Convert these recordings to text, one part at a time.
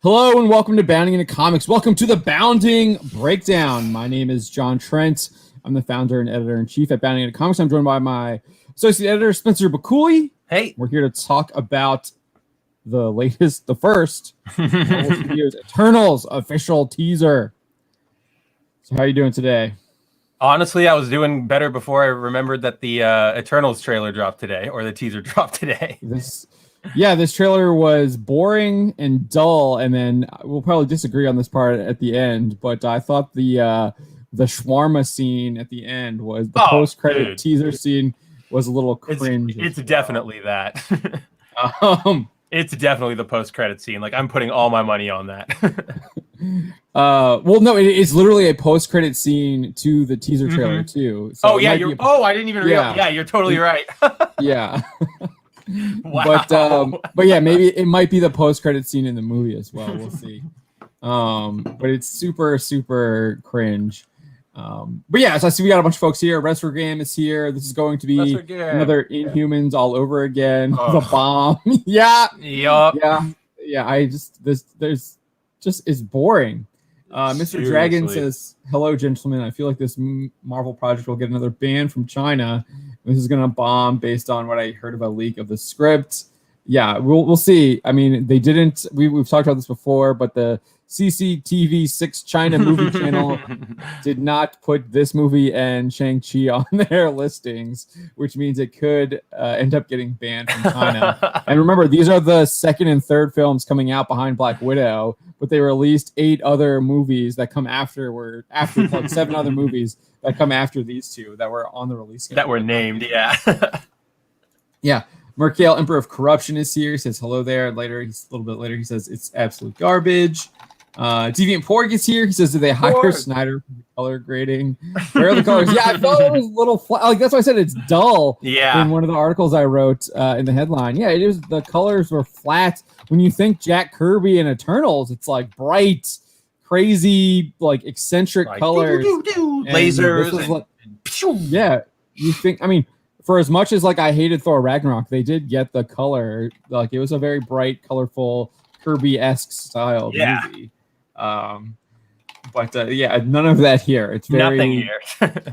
Hello and welcome to Bounding into Comics. Welcome to the Bounding Breakdown. My name is John Trent. I'm the founder and editor-in-chief at Bounding into Comics. I'm joined by my associate editor, Spencer Bakuli. Hey. We're here to talk about the first Marvel Studios Eternals official teaser. So how are you doing today? Honestly, I was doing better before I remembered that the Eternals trailer dropped today, or the teaser dropped today. This trailer was boring and dull, and then we'll probably disagree on this part at the end, but I thought the shawarma scene at the end was the post-credit teaser scene was a little cringe. It's definitely that. It's definitely the post-credit scene. Like, I'm putting all my money on that. Well, no, it's literally a post-credit scene to the teaser trailer too. So I didn't even realize. Yeah, you're totally right. Yeah. Wow. But yeah, maybe it might be the post-credit scene in the movie as well. We'll see. But it's super, super cringe. But yeah, so I see we got a bunch of folks here. Retro Game is here. This is going to be another Inhumans all over again. The bomb. Yeah. Yup. Yeah. There's it's boring. Mr. Seriously. Dragon says, "Hello, gentlemen. I feel like this Marvel project will get another ban from China. This is going to bomb based on what I heard of a leak of the script." Yeah, we'll see. I mean, they didn't. We've talked about this before, but the CCTV6 China movie channel did not put this movie and Shang-Chi on their listings, which means it could end up getting banned from China. And remember, these are the second and third films coming out behind Black Widow, but they released 8 other movies that come after like 7 other movies that come after these two that were on the release schedule. That were named, yeah. Yeah. Mercale, Emperor of Corruption, is here. He says hello there. A little bit later, he says it's absolute garbage. Deviant Porg is here. He says, did they hire Snyder for the color grading? Where are the colors? Yeah, I thought it was a little flat. Like, that's why I said it's dull. Yeah. In one of the articles I wrote in the headline. Yeah, it is. The colors were flat. When you think Jack Kirby and Eternals, it's like bright, crazy, like eccentric colors. Lasers. Yeah. You think, I mean, for as much as like I hated Thor Ragnarok, they did get the color. Like, it was a very bright, colorful, Kirby-esque style movie. But none of that here. It's very nothing here.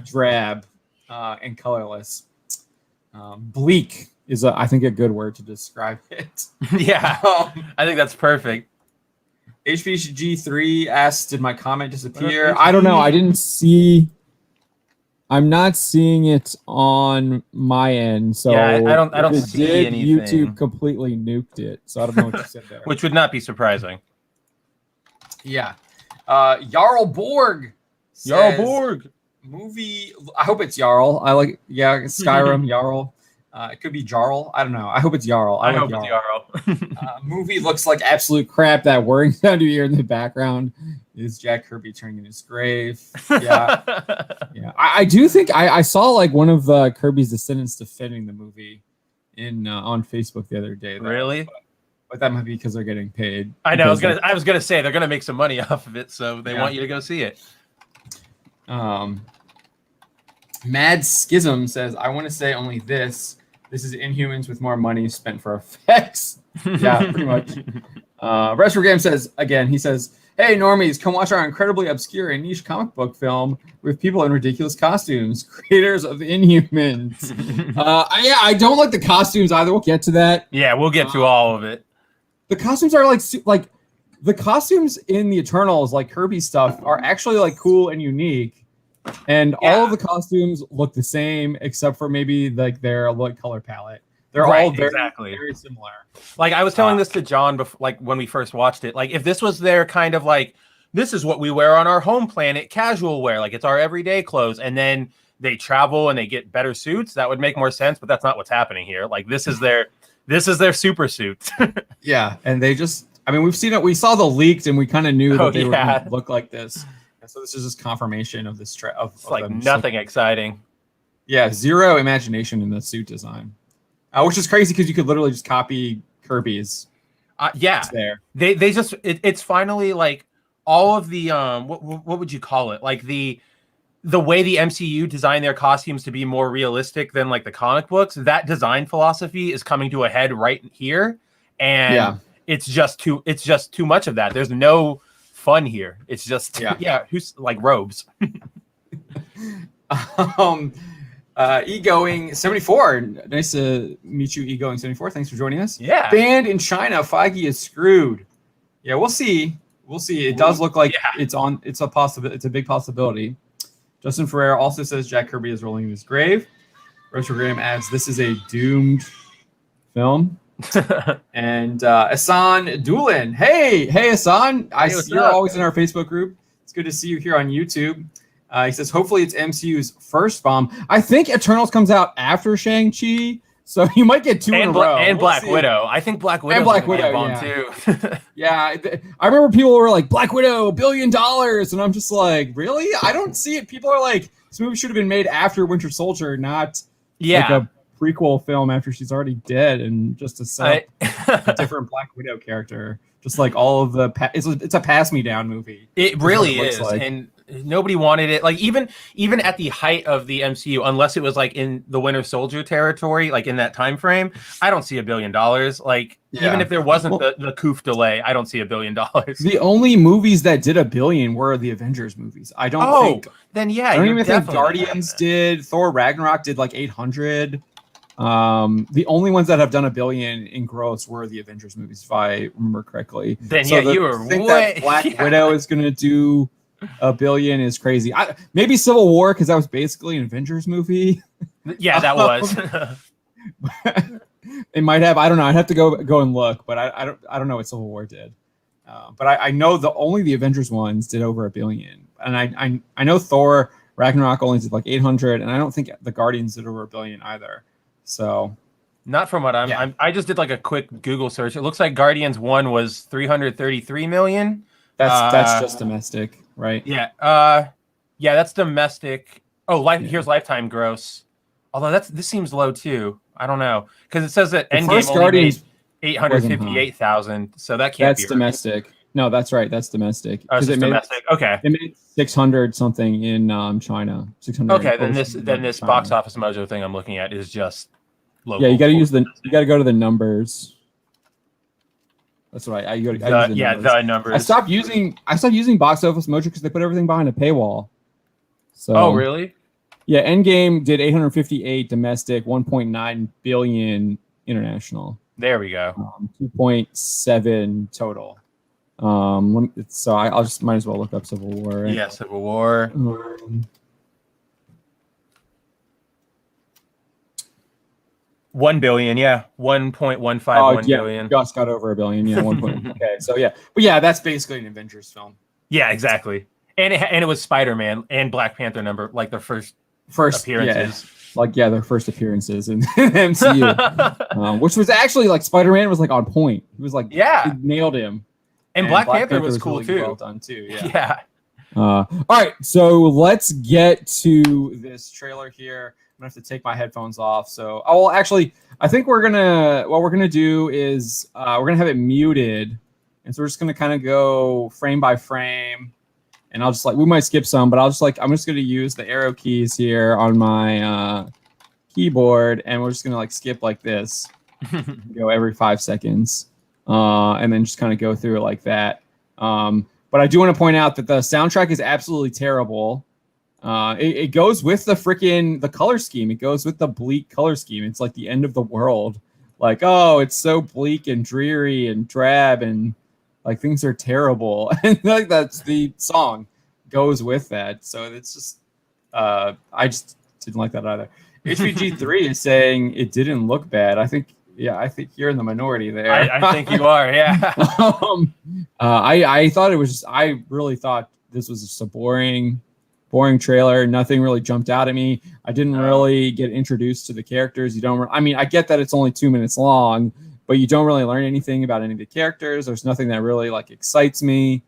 drab and colorless. Bleak is I think a good word to describe it. Yeah, I think that's perfect. HPG3 asks, did my comment disappear? I don't know. I'm not seeing it on my end. So yeah, I don't see anything. YouTube completely nuked it. So I don't know what you said there. Which would not be surprising. Yeah. Jarl Borg. Jarl Borg. Movie. I hope it's Jarl. Skyrim, Jarl. It could be Jarl. I don't know. I hope it's Jarl. I hope it's Jarl. Movie looks like absolute crap. That whirring sound you hear in the background is Jack Kirby turning in his grave. Yeah. Yeah. I do think I saw like one of Kirby's descendants defending the movie on Facebook the other day. Really? But that might be because they're getting paid. I know. I was gonna say they're gonna make some money off of it, so they want you to go see it. Mad Schism says, I want to say only this. This is Inhumans with more money spent for effects. Yeah, pretty much. Retro Game says, again, he says, hey, normies, come watch our incredibly obscure and niche comic book film with people in ridiculous costumes, creators of Inhumans. I don't like the costumes either. We'll get to that. Yeah, we'll get to all of it. The costumes are like the costumes in the Eternals, like Kirby stuff, are actually like cool and unique. And all of the costumes look the same, except for maybe like their color palette. They're all very similar. Like, I was telling this to John before, like when we first watched it. Like, if this was their kind of like, this is what we wear on our home planet, casual wear, like it's our everyday clothes, and then they travel and they get better suits, that would make more sense. But that's not what's happening here. Like, this is their super suit. Yeah, and they just, I mean, we've seen it. We saw the leaked, and we kind of knew that they were going to look like this. And so this is just confirmation of this. It's like nothing exciting. Yeah, zero imagination in the suit design, which is crazy because you could literally just copy Kirby's. Yeah, there. They just it's finally like all of the what would you call it? Like the way the MCU designed their costumes to be more realistic than like the comic books. That design philosophy is coming to a head right here, and it's just too much of that. There's no fun here. It's just who's like robes. Egoing 74. Nice to meet you, Egoing 74. Thanks for joining us. Yeah. Banned in China. Feige is screwed. Yeah, we'll see. We'll see. It does look like it's a possibility. It's a big possibility. Justin Ferrer also says Jack Kirby is rolling in his grave. Rachel Graham adds, this is a doomed film. And Asan Doolin. Hey, Asan. You're always in our Facebook group. It's good to see you here on YouTube. He says, hopefully it's MCU's first bomb. I think Eternals comes out after Shang-Chi, so you might get two in a row. And Black Widow. I think Black Widow bomb too. Yeah, I remember people were like, Black Widow, $1 billion. And I'm just like, really? I don't see it. People are like, this movie should have been made after Winter Soldier, not like a prequel film after she's already dead, and just to set up a different Black Widow character. Just like all of the it's a pass me down movie. It really is, and nobody wanted it. Like even at the height of the MCU, unless it was like in the Winter Soldier territory, like in that time frame, I don't see $1 billion. Like even if there wasn't the Koof delay, I don't see $1 billion. The only movies that did $1 billion were the Avengers movies. I don't think. Then I don't even think Guardians did. Thor Ragnarok did like 800. The only ones that have done $1 billion in gross were the Avengers movies, if I remember correctly. Then you were think that Black Widow is going to do $1 billion is crazy. Maybe Civil War, because that was basically an Avengers movie. Yeah, that was. It might have. I don't know. I'd have to go and look, but I don't know what Civil War did. But I know only the Avengers ones did over $1 billion, and I know Thor Ragnarok only did like 800, and I don't think the Guardians did over $1 billion either. So, not from what I just did like a quick Google search. It looks like Guardians 1 was 333 million. That's just domestic, right? Yeah. That's domestic. Oh, here's lifetime gross. Although this seems low too. I don't know, because it says that Endgame only made 858,000. So that can't be. That's domestic. No, that's right. That's domestic. Oh, it's domestic. Okay. It made 600 something in China. 600. Okay, then this Box Office Mojo thing I'm looking at is just local. Yeah, you got to go to the numbers. That's right. I use the numbers. I stopped using Box Office Mojo because they put everything behind a paywall. So. Oh, really? Yeah, Endgame did 858 domestic, 1.9 billion international. There we go. 2.7 total. So I'll just might as well look up Civil War. Right? Yeah, Civil War. 1 billion, 1.151 billion. Just got over $1 billion. Yeah, 1. Okay, so but that's basically an Avengers film. Yeah, exactly. And it was Spider-Man and Black Panther like their first appearances. Their first appearances in MCU, which was actually like Spider-Man was like on point. He was like, he nailed him. And Black Panther was cool really too. Well done too. Yeah. All right, so let's get to this trailer here. I'm gonna have to take my headphones off. So, I think what we're gonna do is we're gonna have it muted, and so we're just gonna kind of go frame by frame, and I'll just we might skip some, but I'm just gonna use the arrow keys here on my keyboard, and we're just gonna skip like this, go every 5 seconds. And then just kind of go through it like that. But I do want to point out that the soundtrack is absolutely terrible. It goes with the color scheme. It goes with the bleak color scheme. It's like the end of the world. Like, oh, it's so bleak and dreary and drab and like things are terrible. And like that's the song goes with that. So it's just I just didn't like that either. HVG3 is saying it didn't look bad. I think you're in the minority there. I think you are, yeah. I thought it was just, I really thought this was just a boring trailer. Nothing really jumped out at me. I didn't really get introduced to the characters. I get that it's only 2 minutes long, but you don't really learn anything about any of the characters. There's nothing that really excites me.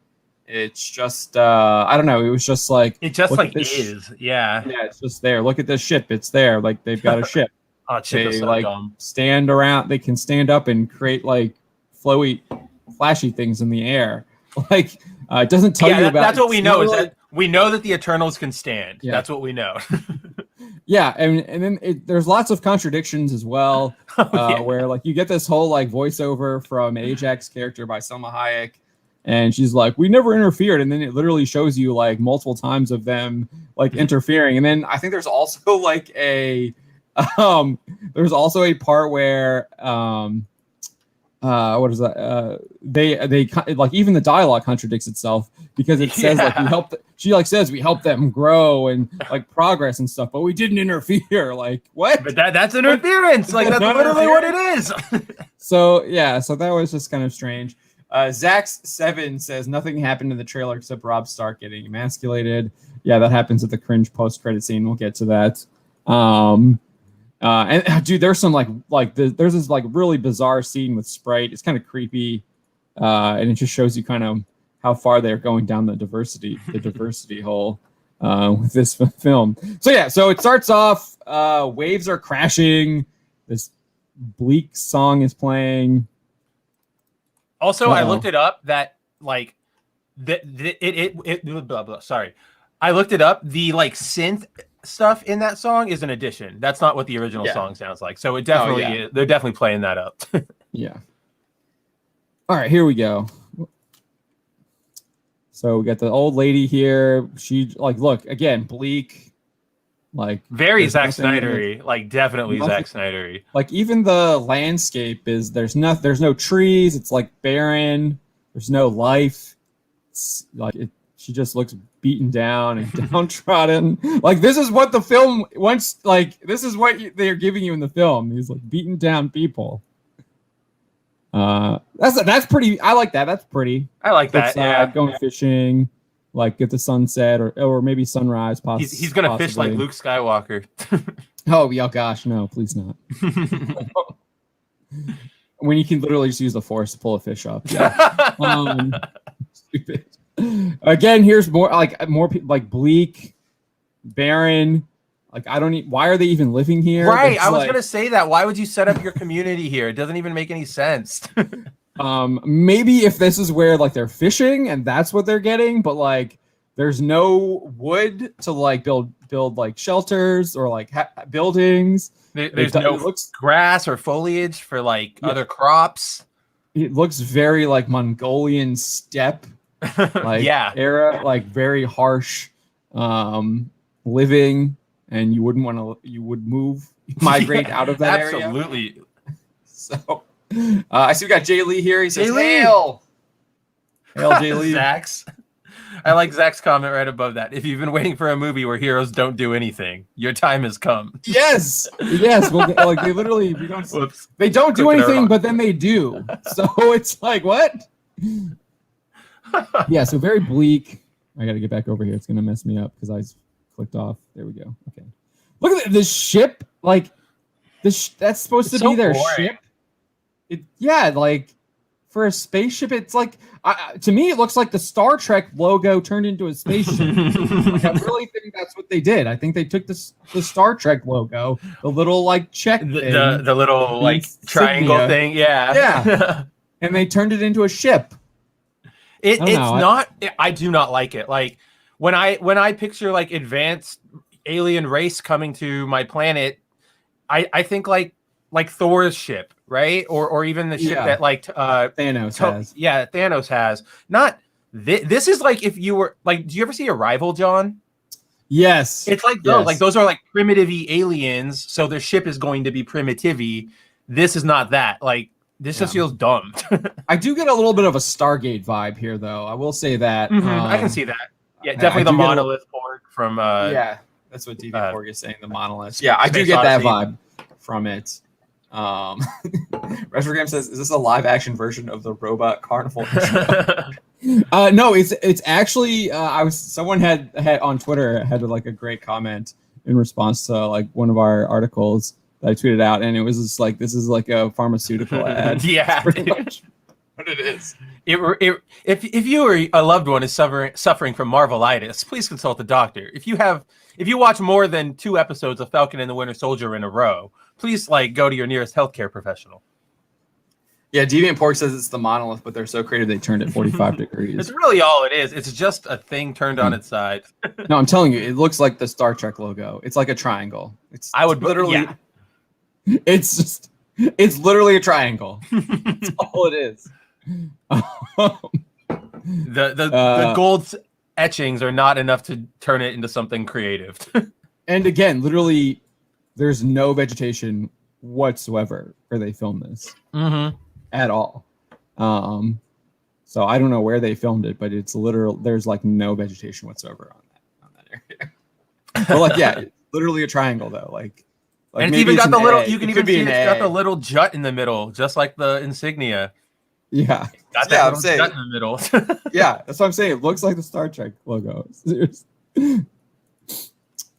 It's just, I don't know. It was just like, it just is. Yeah. Yeah. It's just there. Look at this ship. It's there. Like they've got a ship. They so stand around. They can stand up and create flowy, flashy things in the air. It doesn't tell you about. That's what we know. Is that we know that the Eternals can stand. Yeah. That's what we know. Yeah, and then there's lots of contradictions as well, where like you get this whole like voiceover from Ajax's character by Selma Hayek, and she's like, "We never interfered," and then it literally shows you like multiple times of them like interfering, and then I think there's also like there's also a part where what is that? They like even the dialogue contradicts itself because it says like we helped. She like says we helped them grow and like progress and stuff, but we didn't interfere. Like what? But that's interference. Like that's literally what it is. So that was just kind of strange. Zax7 says nothing happened in the trailer except Rob Stark getting emasculated. Yeah, that happens at the cringe post-credit scene. We'll get to that. And dude, there's some there's this like really bizarre scene with Sprite. It's kind of creepy, and it just shows you kind of how far they're going down the diversity hole with this film. So it starts off. Waves are crashing. This bleak song is playing. Also, I looked it up. That like blah, blah, sorry, I looked it up. The like synth stuff in that song is an addition. That's not what the original song sounds like. So it definitely they're definitely playing that up. Yeah. All right, here we go. So we got the old lady here. She like look again, bleak, like very Zack Snyder-y, like definitely Zack Snyder-y. Like even the landscape is there's no trees. It's like barren. There's no life. It's like she just looks beaten down and downtrodden. Like this is what the film wants. Like this is what they're giving you in the film. These like beaten down people. That's pretty. I like that. That's pretty. I like that. Yeah, going fishing, like get the sunset or maybe sunrise. Possibly. He's gonna fish like Luke Skywalker. Oh yeah, gosh, no, please not. When you can literally just use the force to pull a fish up. Yeah. Stupid. Again, here's more people like bleak, barren. Like why are they even living here? Right, I was gonna say that. Why would you set up your community here? It doesn't even make any sense. Maybe if this is where like they're fishing and that's what they're getting, but like there's no wood to like build like shelters or like buildings. There's no grass or foliage for like other crops. It looks very like Mongolian steppe. Like era, like very harsh living, and you would migrate out of that area. Absolutely. So I see we got Jay Lee here. He says, Hail Jay Lee. Zax. I like Zach's comment right above that. If you've been waiting for a movie where heroes don't do anything, your time has come. Yes. Well, like they literally they don't do anything, but then they do. So it's like what? Yeah, so very bleak. I got to get back over here. It's going to mess me up because I clicked off. There we go. Okay. Look at this ship. Like, that's supposed to be their ship. Like, for a spaceship, it's like, to me, it looks like the Star Trek logo turned into a spaceship. Like, I really think that's what they did. I think they took the Star Trek logo, the little, like, check thing. The little, like, triangle thing. Yeah. And they turned it into a ship. I do not like it. Like when I picture like advanced alien race coming to my planet, I think like Thor's ship, right? Or even the ship that like Thanos has. Yeah, Thanos has. Not this is like if you were like, do you ever see Arrival, John? Yes. It's like those. Like those are like primitive-y aliens, so their ship is going to be primitive-y. This is not that. Like this just feels dumb. I do get a little bit of a Stargate vibe here, though. I will say that. I can see that. Yeah, definitely the monolith Porg from. That's what DV Porg is saying. The monolith. Yeah, I do get that vibe from it. Retrogram says, "Is this a live-action version of the Robot Carnival?" No, it's actually. Someone had on Twitter had like a great comment in response to like one of our articles. I tweeted out, and it was just like, this is like a pharmaceutical ad. Yeah, pretty much what it is. If you or a loved one is suffering from Marvelitis, please consult a doctor. If you watch more than 2 episodes of Falcon and the Winter Soldier in a row, please like go to your nearest healthcare professional. Yeah, Deviant Pork says it's the monolith, but they're so creative they turned it 45 degrees. It's really all it is. It's just a thing turned on its side. No, I'm telling you, it looks like the Star Trek logo. It's like a triangle. I would literally. Yeah. It's literally a triangle. That's all it is. The gold etchings are not enough to turn it into something creative. And again, literally, there's no vegetation whatsoever where they filmed this at all. So I don't know where they filmed it, but it's literal. There's like no vegetation whatsoever on that area. But like, yeah, it's literally a triangle though. Like and it's even got the little. You can even see it's got the little jut in the middle, just like the insignia. Yeah, got that little jut in the middle. Yeah, that's what I'm saying. It looks like the Star Trek logo.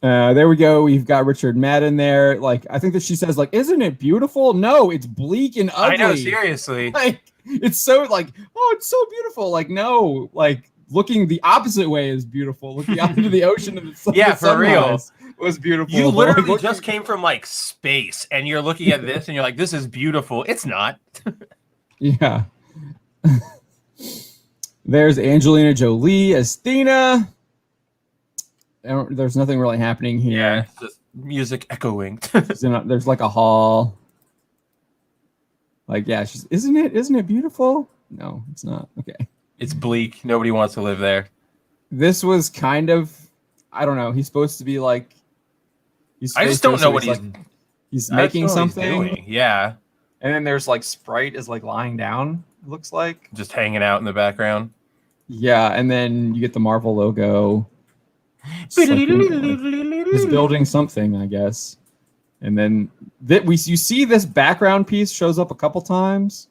There we go. We've got Richard Madden there. Like, I think that she says, like, isn't it beautiful? No, it's bleak and ugly. I know, seriously. Like, it's so like, oh, it's so beautiful. Like, no, like looking the opposite way is beautiful. Looking out into the ocean and the sun. Yeah, for real. Was beautiful. You literally just came from like space and you're looking at this and you're like, this is beautiful. It's not. Yeah. There's Angelina Jolie as Thena. There's nothing really happening here. Yeah, it's just music echoing. There's like a hall. Like, yeah, isn't it beautiful? No, it's not. Okay. It's bleak. Nobody wants to live there. This was kind of, I don't know. He's supposed to be like. I just don't know what he's making something. He's doing. Yeah. And then there's like Sprite is like lying down. It looks like just hanging out in the background. Yeah, and then you get the Marvel logo. He's building something, I guess. And then you see this background piece shows up a couple times.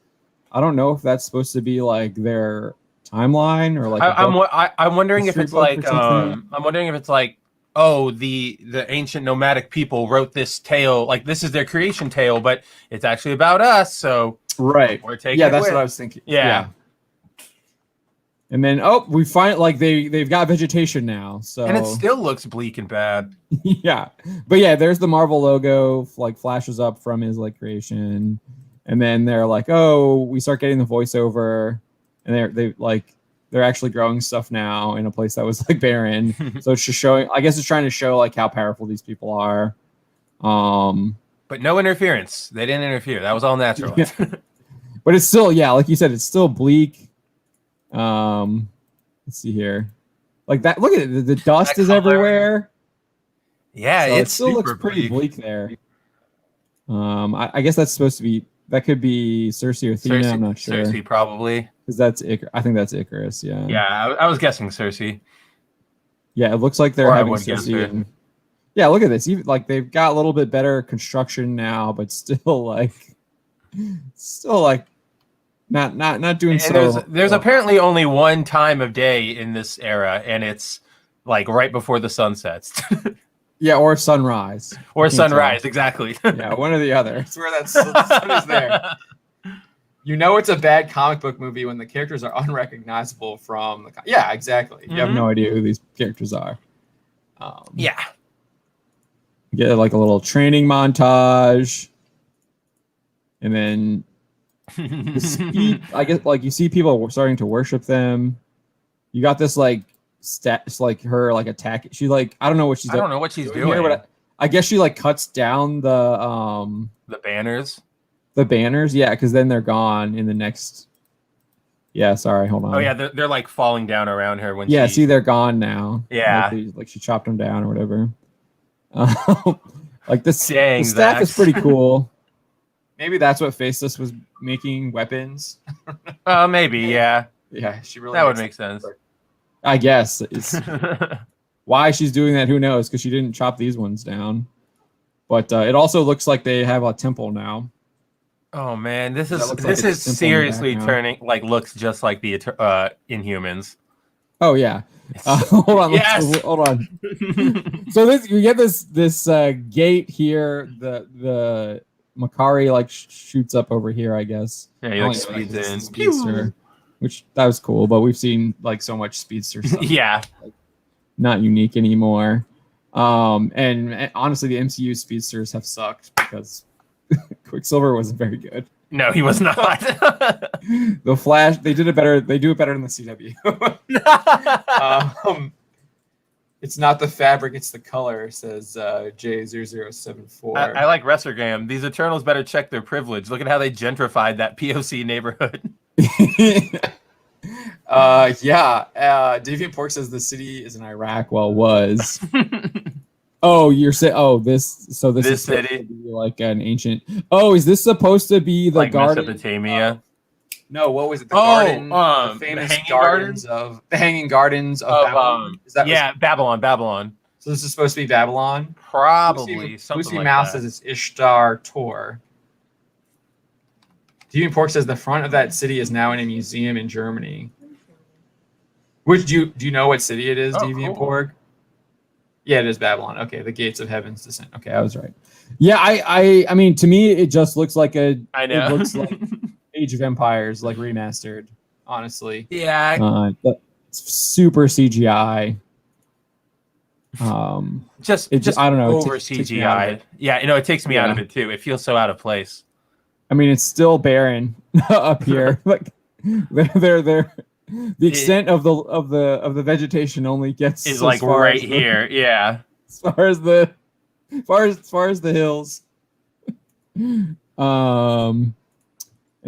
I don't know if that's supposed to be like their timeline or like. I'm wondering if it's like oh, the ancient nomadic people wrote this tale, like this is their creation tale, but it's actually about us. So right, we're taking that's what I was thinking. Yeah. And then we find like they've got vegetation now, so and it still looks bleak and bad. Yeah, but yeah, there's the Marvel logo like flashes up from his like creation, and then they're like, oh, we start getting the voiceover, and they're actually growing stuff now in a place that was like barren. So it's just showing. I guess it's trying to show like how powerful these people are. But no interference. They didn't interfere. That was all natural. Yeah. But it's still, yeah, like you said, it's still bleak. Let's see here, like that. Look at it. The dust is everywhere. Yeah, so it still looks pretty bleak there. I guess that's supposed to be. That could be Cersei or Athena. I'm not sure. Cersei probably. Because that's I think that's Icarus. Yeah. Yeah, I was guessing Cersei. Yeah, it looks like they're having Cersei. And, yeah, look at this. Even like they've got a little bit better construction now, but still like not doing so. There's apparently only one time of day in this era, and it's like right before the sun sets. Yeah, or sunrise. Or sunrise, exactly. Yeah, one or the other. I swear the sun is there. You know it's a bad comic book movie when the characters are unrecognizable from the. Yeah, exactly. You have no idea who these characters are. Yeah. You get like a little training montage, and then I guess like you see people starting to worship them. You got this like stats like her like attack. She like I don't know what she's. I don't know what she's doing. Here, but I guess she like cuts down the banners. The banners, yeah, because then they're gone in the next. Yeah, sorry, hold on. Oh yeah, they're like falling down around her when. Yeah, see, they're gone now. Yeah, like she chopped them down or whatever. Like this, dang, the staff is pretty cool. Maybe that's what Faceless was making weapons. Maybe, yeah. Yeah, she really. That would make sense. I guess it's why she's doing that. Who knows? Because she didn't chop these ones down. But it also looks like they have a temple now. Oh man, this is seriously turning looks just like the Inhumans. Oh yeah. Hold on. Yes. Hold on. So you get this gate here. The Makari like shoots up over here, I guess. Yeah, he like speeds in. Speedster, which that was cool, but we've seen like so much speedster stuff. Yeah. Not unique anymore. And honestly, the MCU speedsters have sucked because Quicksilver wasn't very good. No, he was not. The Flash, they did it better. They do it better than the CW. It's not the fabric, it's the color, says J0074. I like Resurgam. These Eternals better check their privilege. Look at how they gentrified that POC neighborhood. Deviant Pork says the city is in Iraq. Well, was. Oh, you're saying, this is city, to be like an ancient. Oh, is this supposed to be the like garden? Mesopotamia? No, what was it? The garden, the famous the Hanging Gardens of Babylon. Is that Babylon. So this is supposed to be Babylon? Probably. Lucy Mouse says it's Ishtar Tor. Deviant Pork says the front of that city is now in a museum in Germany. Which do you know what city it is, Deviant Pork? Yeah, it is Babylon. Okay, the gates of heaven's descent. Okay, I was right. Yeah, I mean, to me, it just looks like I know. It looks like Age of Empires, like remastered. Honestly. Yeah. But it's super CGI. Just I don't know. Over CGI. Yeah, it takes me out of it too. It feels so out of place. I mean, it's still barren up here. Like they're the extent of the vegetation only gets is like right here. Yeah. As far as the hills. And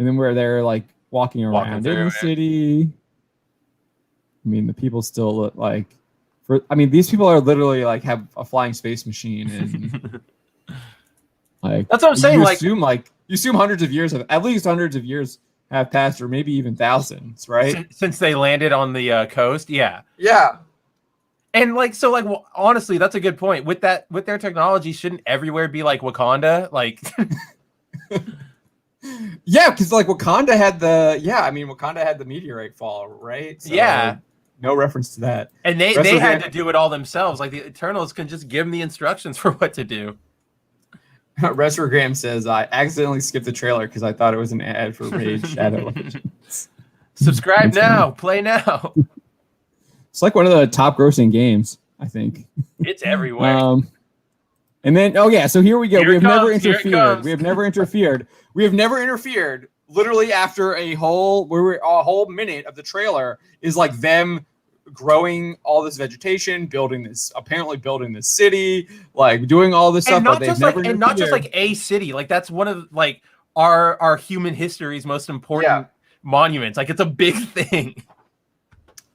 then where they're like walking around in the city. I mean, the people still look like these people are literally like have a flying space machine and like that's what I'm saying. You assume hundreds of years have passed, or maybe even thousands, right? Since they landed on the coast, yeah. And honestly, that's a good point. With their technology, shouldn't everywhere be like Wakanda? Like, yeah, because like Wakanda had the meteorite fall, right? So, yeah. No reference to that. And they had to do it all themselves. Like the Eternals can just give them the instructions for what to do. Resurgram says, I accidentally skipped the trailer because I thought it was an ad for Raid Shadow Legends. Subscribe now. Play now. It's like one of the top grossing games, I think. It's everywhere. And then, so here we go. We have never interfered. Literally after a whole minute of the trailer is like them growing all this vegetation, building this city, like doing all this stuff. Not just like a city. Like that's one of like our human history's most important monuments. Like it's a big thing.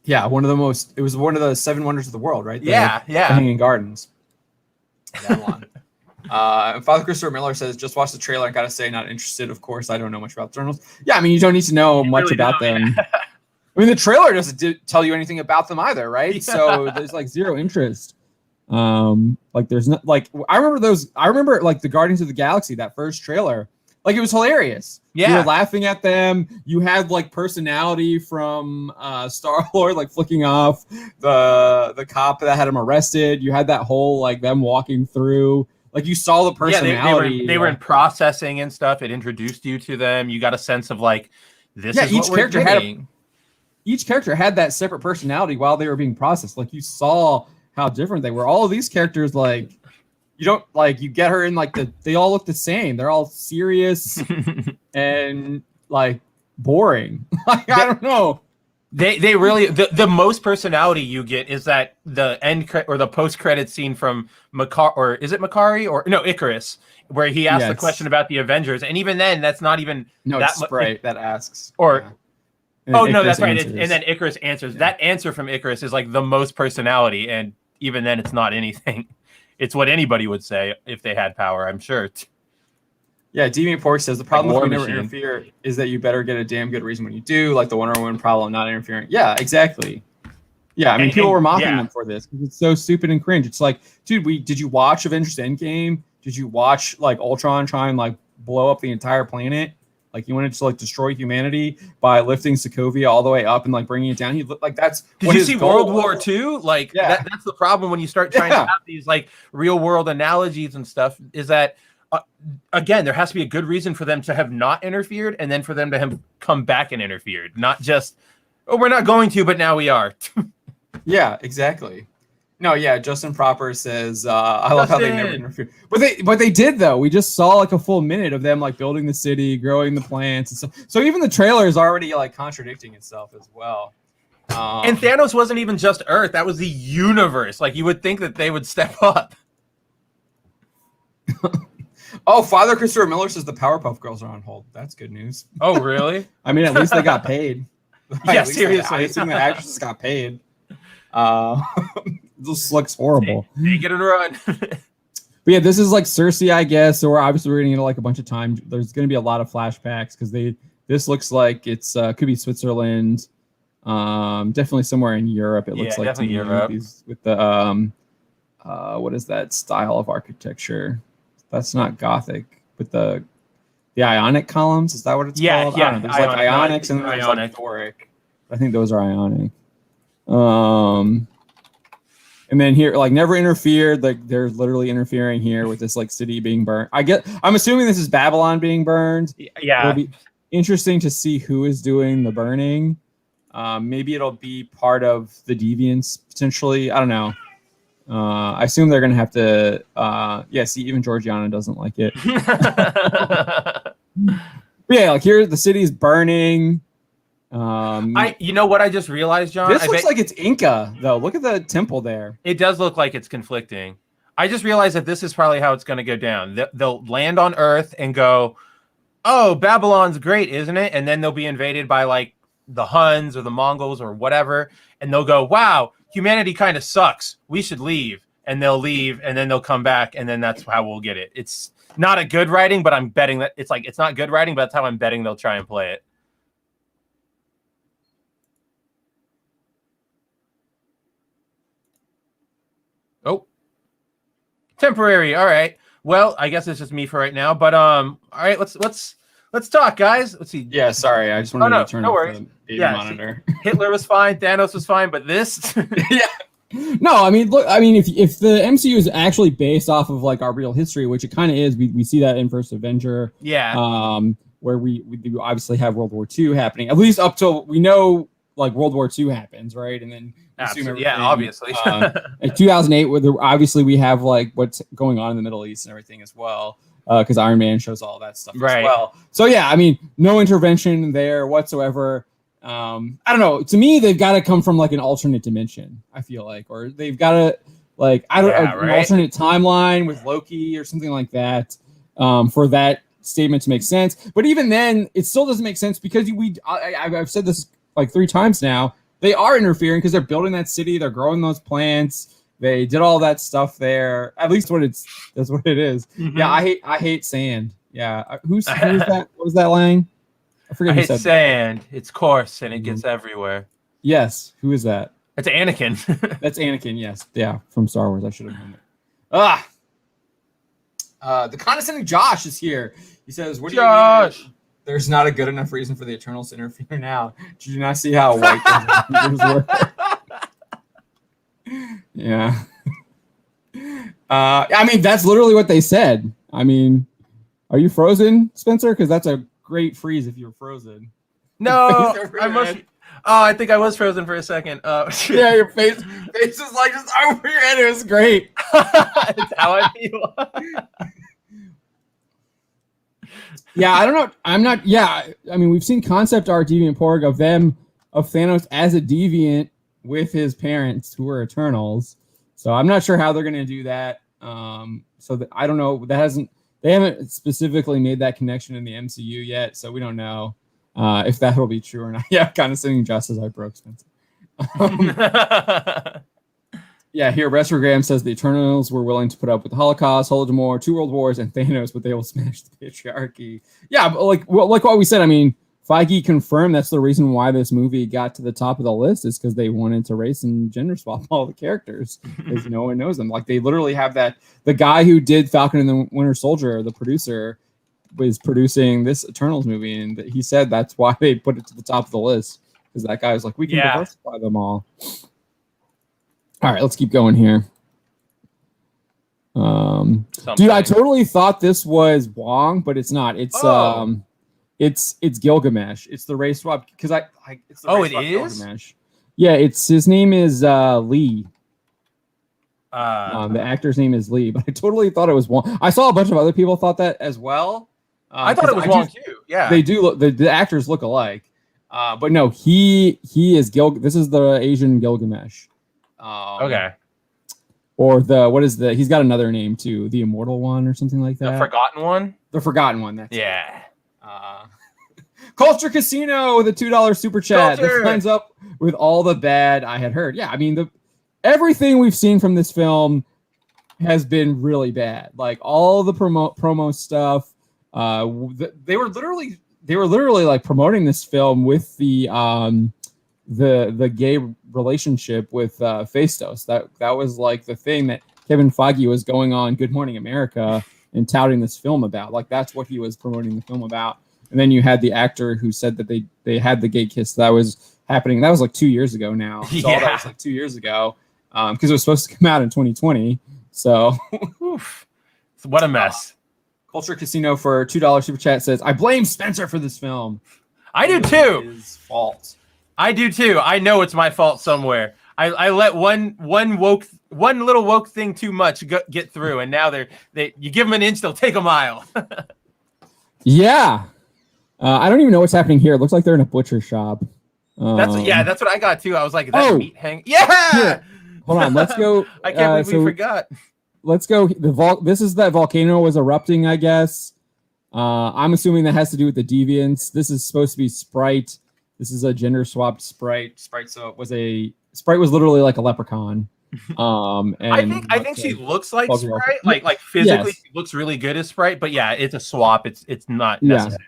Yeah, it was one of the 7 wonders of the world, right? The Hanging Gardens. Babylon. Father Christopher Miller says, just watch the trailer. I gotta say, not interested. Of course, I don't know much about the Eternals. Yeah, I mean, you don't need to know much about them. Yeah. I mean, the trailer doesn't tell you anything about them either, right? Yeah. So there's like zero interest. Like there's not like I remember like the Guardians of the Galaxy, that first trailer. Like it was hilarious. Yeah, you were laughing at them. You had like personality from Star-Lord, like flicking off the cop that had him arrested. You had that whole like them walking through. Like you saw the personality. Yeah, they were in processing and stuff. It introduced you to them. You got a sense of like this is each what character we're getting. Each character had that separate personality while they were being processed. Like you saw how different they were. All of these characters, like you don't like you get her in like they all look the same. They're all serious and like boring. Like I don't know. They really the most personality you get is that the end or the post credit scene from Makari or Icarus, where he asks the question about the Avengers, and even then that's not even that Sprite that asks that's right. And then Icarus answers. Yeah. That answer from Icarus is like the most personality, and even then it's not anything. It's what anybody would say if they had power, I'm sure. Yeah, Deviant Pork says the problem with we never interfere is that you better get a damn good reason when you do, like the Wonder Woman problem, not interfering. Yeah, exactly. Yeah, I mean, people were mocking them for this because it's so stupid and cringe. It's like, dude, did you watch Avengers Endgame? Did you watch like Ultron try and like blow up the entire planet? Like you wanted to like destroy humanity by lifting Sokovia all the way up and like bringing it down. He looked like that's. Did you see World War II? Like that's the problem when you start trying to have these like real world analogies and stuff. Is that again, there has to be a good reason for them to have not interfered, and then for them to have come back and interfered, not just we're not going to, but now we are. Yeah, exactly. No, yeah, Justin Proper says, I love how they never Justin! interfere. But they did though. We just saw like a full minute of them like building the city, growing the plants and stuff. So even the trailer is already like contradicting itself as well. And Thanos wasn't even just Earth. That was the universe. Like, you would think that they would step up. Oh, Father Christopher Miller says the Powerpuff Girls are on hold. That's good news. Oh, really? I mean, at least they got paid. Yeah, At least seriously. I assume the actresses got paid. This looks horrible. Take it and run. But yeah, this is like Cersei, I guess. So we're gonna get like a bunch of time. There's gonna be a lot of flashbacks because this looks like it's could be Switzerland, definitely somewhere in Europe. It looks like definitely Europe. With the what is that style of architecture? That's not Gothic, but the Ionic columns. Is that what it's called? Yeah. I don't know. There's like Ionics and then there's like Ionic. Doric. I think those are Ionic. And then here, like, never interfered. Like, they're literally interfering here with this like city being burned. I'm assuming this is Babylon being burned. Yeah. It'll be interesting to see who is doing the burning. Maybe it'll be part of the Deviants potentially. I don't know. I assume they're gonna have to. See, even Georgiana doesn't like it. But yeah, like here, the city's burning. You know what I just realized, John? This looks like it's Inca, though. Look at the temple there. It does look like it's conflicting. I just realized that this is probably how it's going to go down. They'll land on Earth and go, "Oh, Babylon's great, isn't it?" And then they'll be invaded by like the Huns or the Mongols or whatever, and they'll go, "Wow, humanity kind of sucks. We should leave." And they'll leave, and then they'll come back, and then that's how we'll get it. It's not a good writing, but I'm betting that it's not good writing, but that's how I'm betting they'll try and play it. Oh, temporary. All right. Well, I guess it's just me for right now. But all right, let's talk, guys. Let's see. Yeah, sorry, I just wanted to turn off the baby monitor. Hitler was fine, Thanos was fine, but this. Yeah. No, I mean, look, I mean, if the MCU is actually based off of like our real history, which it kind of is, we see that in First Avenger. Yeah. Where we obviously have World War II happening, at least up till we know like World War II happens, right? And then obviously. In 2008, obviously we have like what's going on in the Middle East and everything as well, because Iron Man shows all that stuff as well. So yeah, I mean, no intervention there whatsoever. I don't know. To me, they've got to come from like an alternate dimension. I feel like, or they've got to like an alternate timeline with Loki or something like that, for that statement to make sense. But even then, it still doesn't make sense because I've said this like 3 times now. They are interfering because they're building that city. They're growing those plants. They did all that stuff there. At least that's what it is. Mm-hmm. Yeah, I hate sand. Yeah, who's that? What was that, Lang? I forget. I hate sand. It's coarse and it gets everywhere. Yes. Who is that? It's Anakin. That's Anakin. Yes. Yeah, from Star Wars. I should have known it. The condescending Josh is here. He says, "What do you mean? There's not a good enough reason for the Eternals to interfere now. Did you not see how white those were?" Yeah. I mean, that's literally what they said. I mean, are you frozen, Spencer? Because that's a great freeze if you're frozen. No, I must. Oh, I think I was frozen for a second. Yeah, your face is like just over your head. It was great. It's how I feel. Yeah, I don't know. I'm not. Yeah, I mean, we've seen concept art Deviant Porg of Thanos as a deviant with his parents who were Eternals. So I'm not sure how they're going to do that. I don't know. They haven't specifically made that connection in the MCU yet, so we don't know if that will be true or not. Yeah, kind of singing just as I broke Spencer. Yeah, here Retrogram says the Eternals were willing to put up with the Holocaust, Holodomor, 2 World Wars, and Thanos, but they will smash the patriarchy. Yeah, but like what we said, I mean, Feige confirmed that's the reason why this movie got to the top of the list is because they wanted to race and gender swap all the characters because no one knows them. Like they literally have that. The guy who did Falcon and the Winter Soldier, the producer, was producing this Eternals movie, and he said that's why they put it to the top of the list because that guy was like, we can diversify them all. All right, let's keep going here. Dude, I totally thought this was Wong, but it's not. It's Gilgamesh. It's the race swap because it's the race swap is Gilgamesh. Yeah, his name is Lee. The actor's name is Lee, but I totally thought it was Wong. I saw a bunch of other people thought that as well. I thought it was Wong too. Yeah, they do look. The actors look alike, but no, he is This is the Asian Gilgamesh. Okay. Or he's got another name too, the Immortal One or something like that. The Forgotten One? The Forgotten One, that's yeah. Culture Casino with a $2 super chat. Culture! That lines up with all the bad I had heard. Yeah, I mean, everything we've seen from this film has been really bad. Like all the promo stuff. They were literally like promoting this film with the gay relationship with Phaistos. That was like the thing that Kevin Feige was going on Good Morning America and touting this film about. Like that's what he was promoting the film about. And then you had the actor who said that they had the gay kiss that was happening. That was like 2 years ago now. So all that was like 2 years ago because it was supposed to come out in 2020. So what a mess. Culture Casino for $2 super chat says, I blame Spencer for this film. I do too. His fault. I do too. I know it's my fault somewhere. I let one little woke thing too much get through, and now you give them an inch, they'll take a mile. Yeah. I don't even know what's happening here. It looks like they're in a butcher shop. That's what I got too. I was like, is that meat hang? Yeah. Here. Hold on, let's go. I can't believe we forgot. Let's go. This is that volcano was erupting, I guess. I'm assuming that has to do with the deviants. This is supposed to be Sprite. This is a gender swapped Sprite. Sprite was literally like a leprechaun. And I think she looks like Sprite. Like physically, yes. She looks really good as Sprite. But yeah, it's a swap. It's not necessary.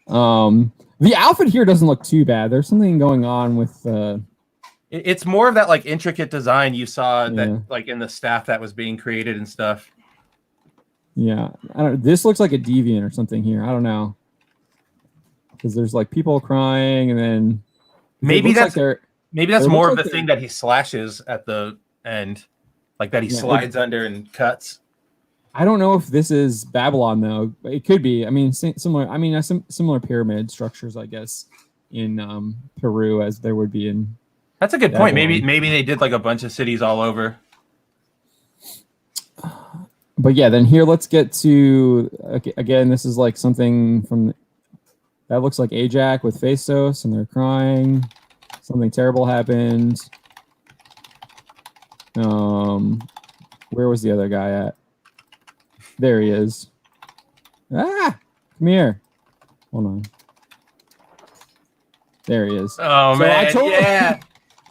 The outfit here doesn't look too bad. There's something going on with. It's more of that like intricate design you saw that like in the staff that was being created and stuff. Yeah, this looks like a deviant or something here. I don't know, because there's like people crying, and then maybe that's more of the thing that he slashes at the end, like that he slides under and cuts. I don't know if this is Babylon though. It could be. I mean, similar. I mean, similar pyramid structures, I guess, in Peru as there would be in. That's a good point. Maybe they did like a bunch of cities all over. But yeah, then here let's get to again. This is like something from that looks like Ajax with Phaistos, and they're crying. Something terrible happened. Where was the other guy at? There he is. Come here. Hold on. There he is. Oh so man!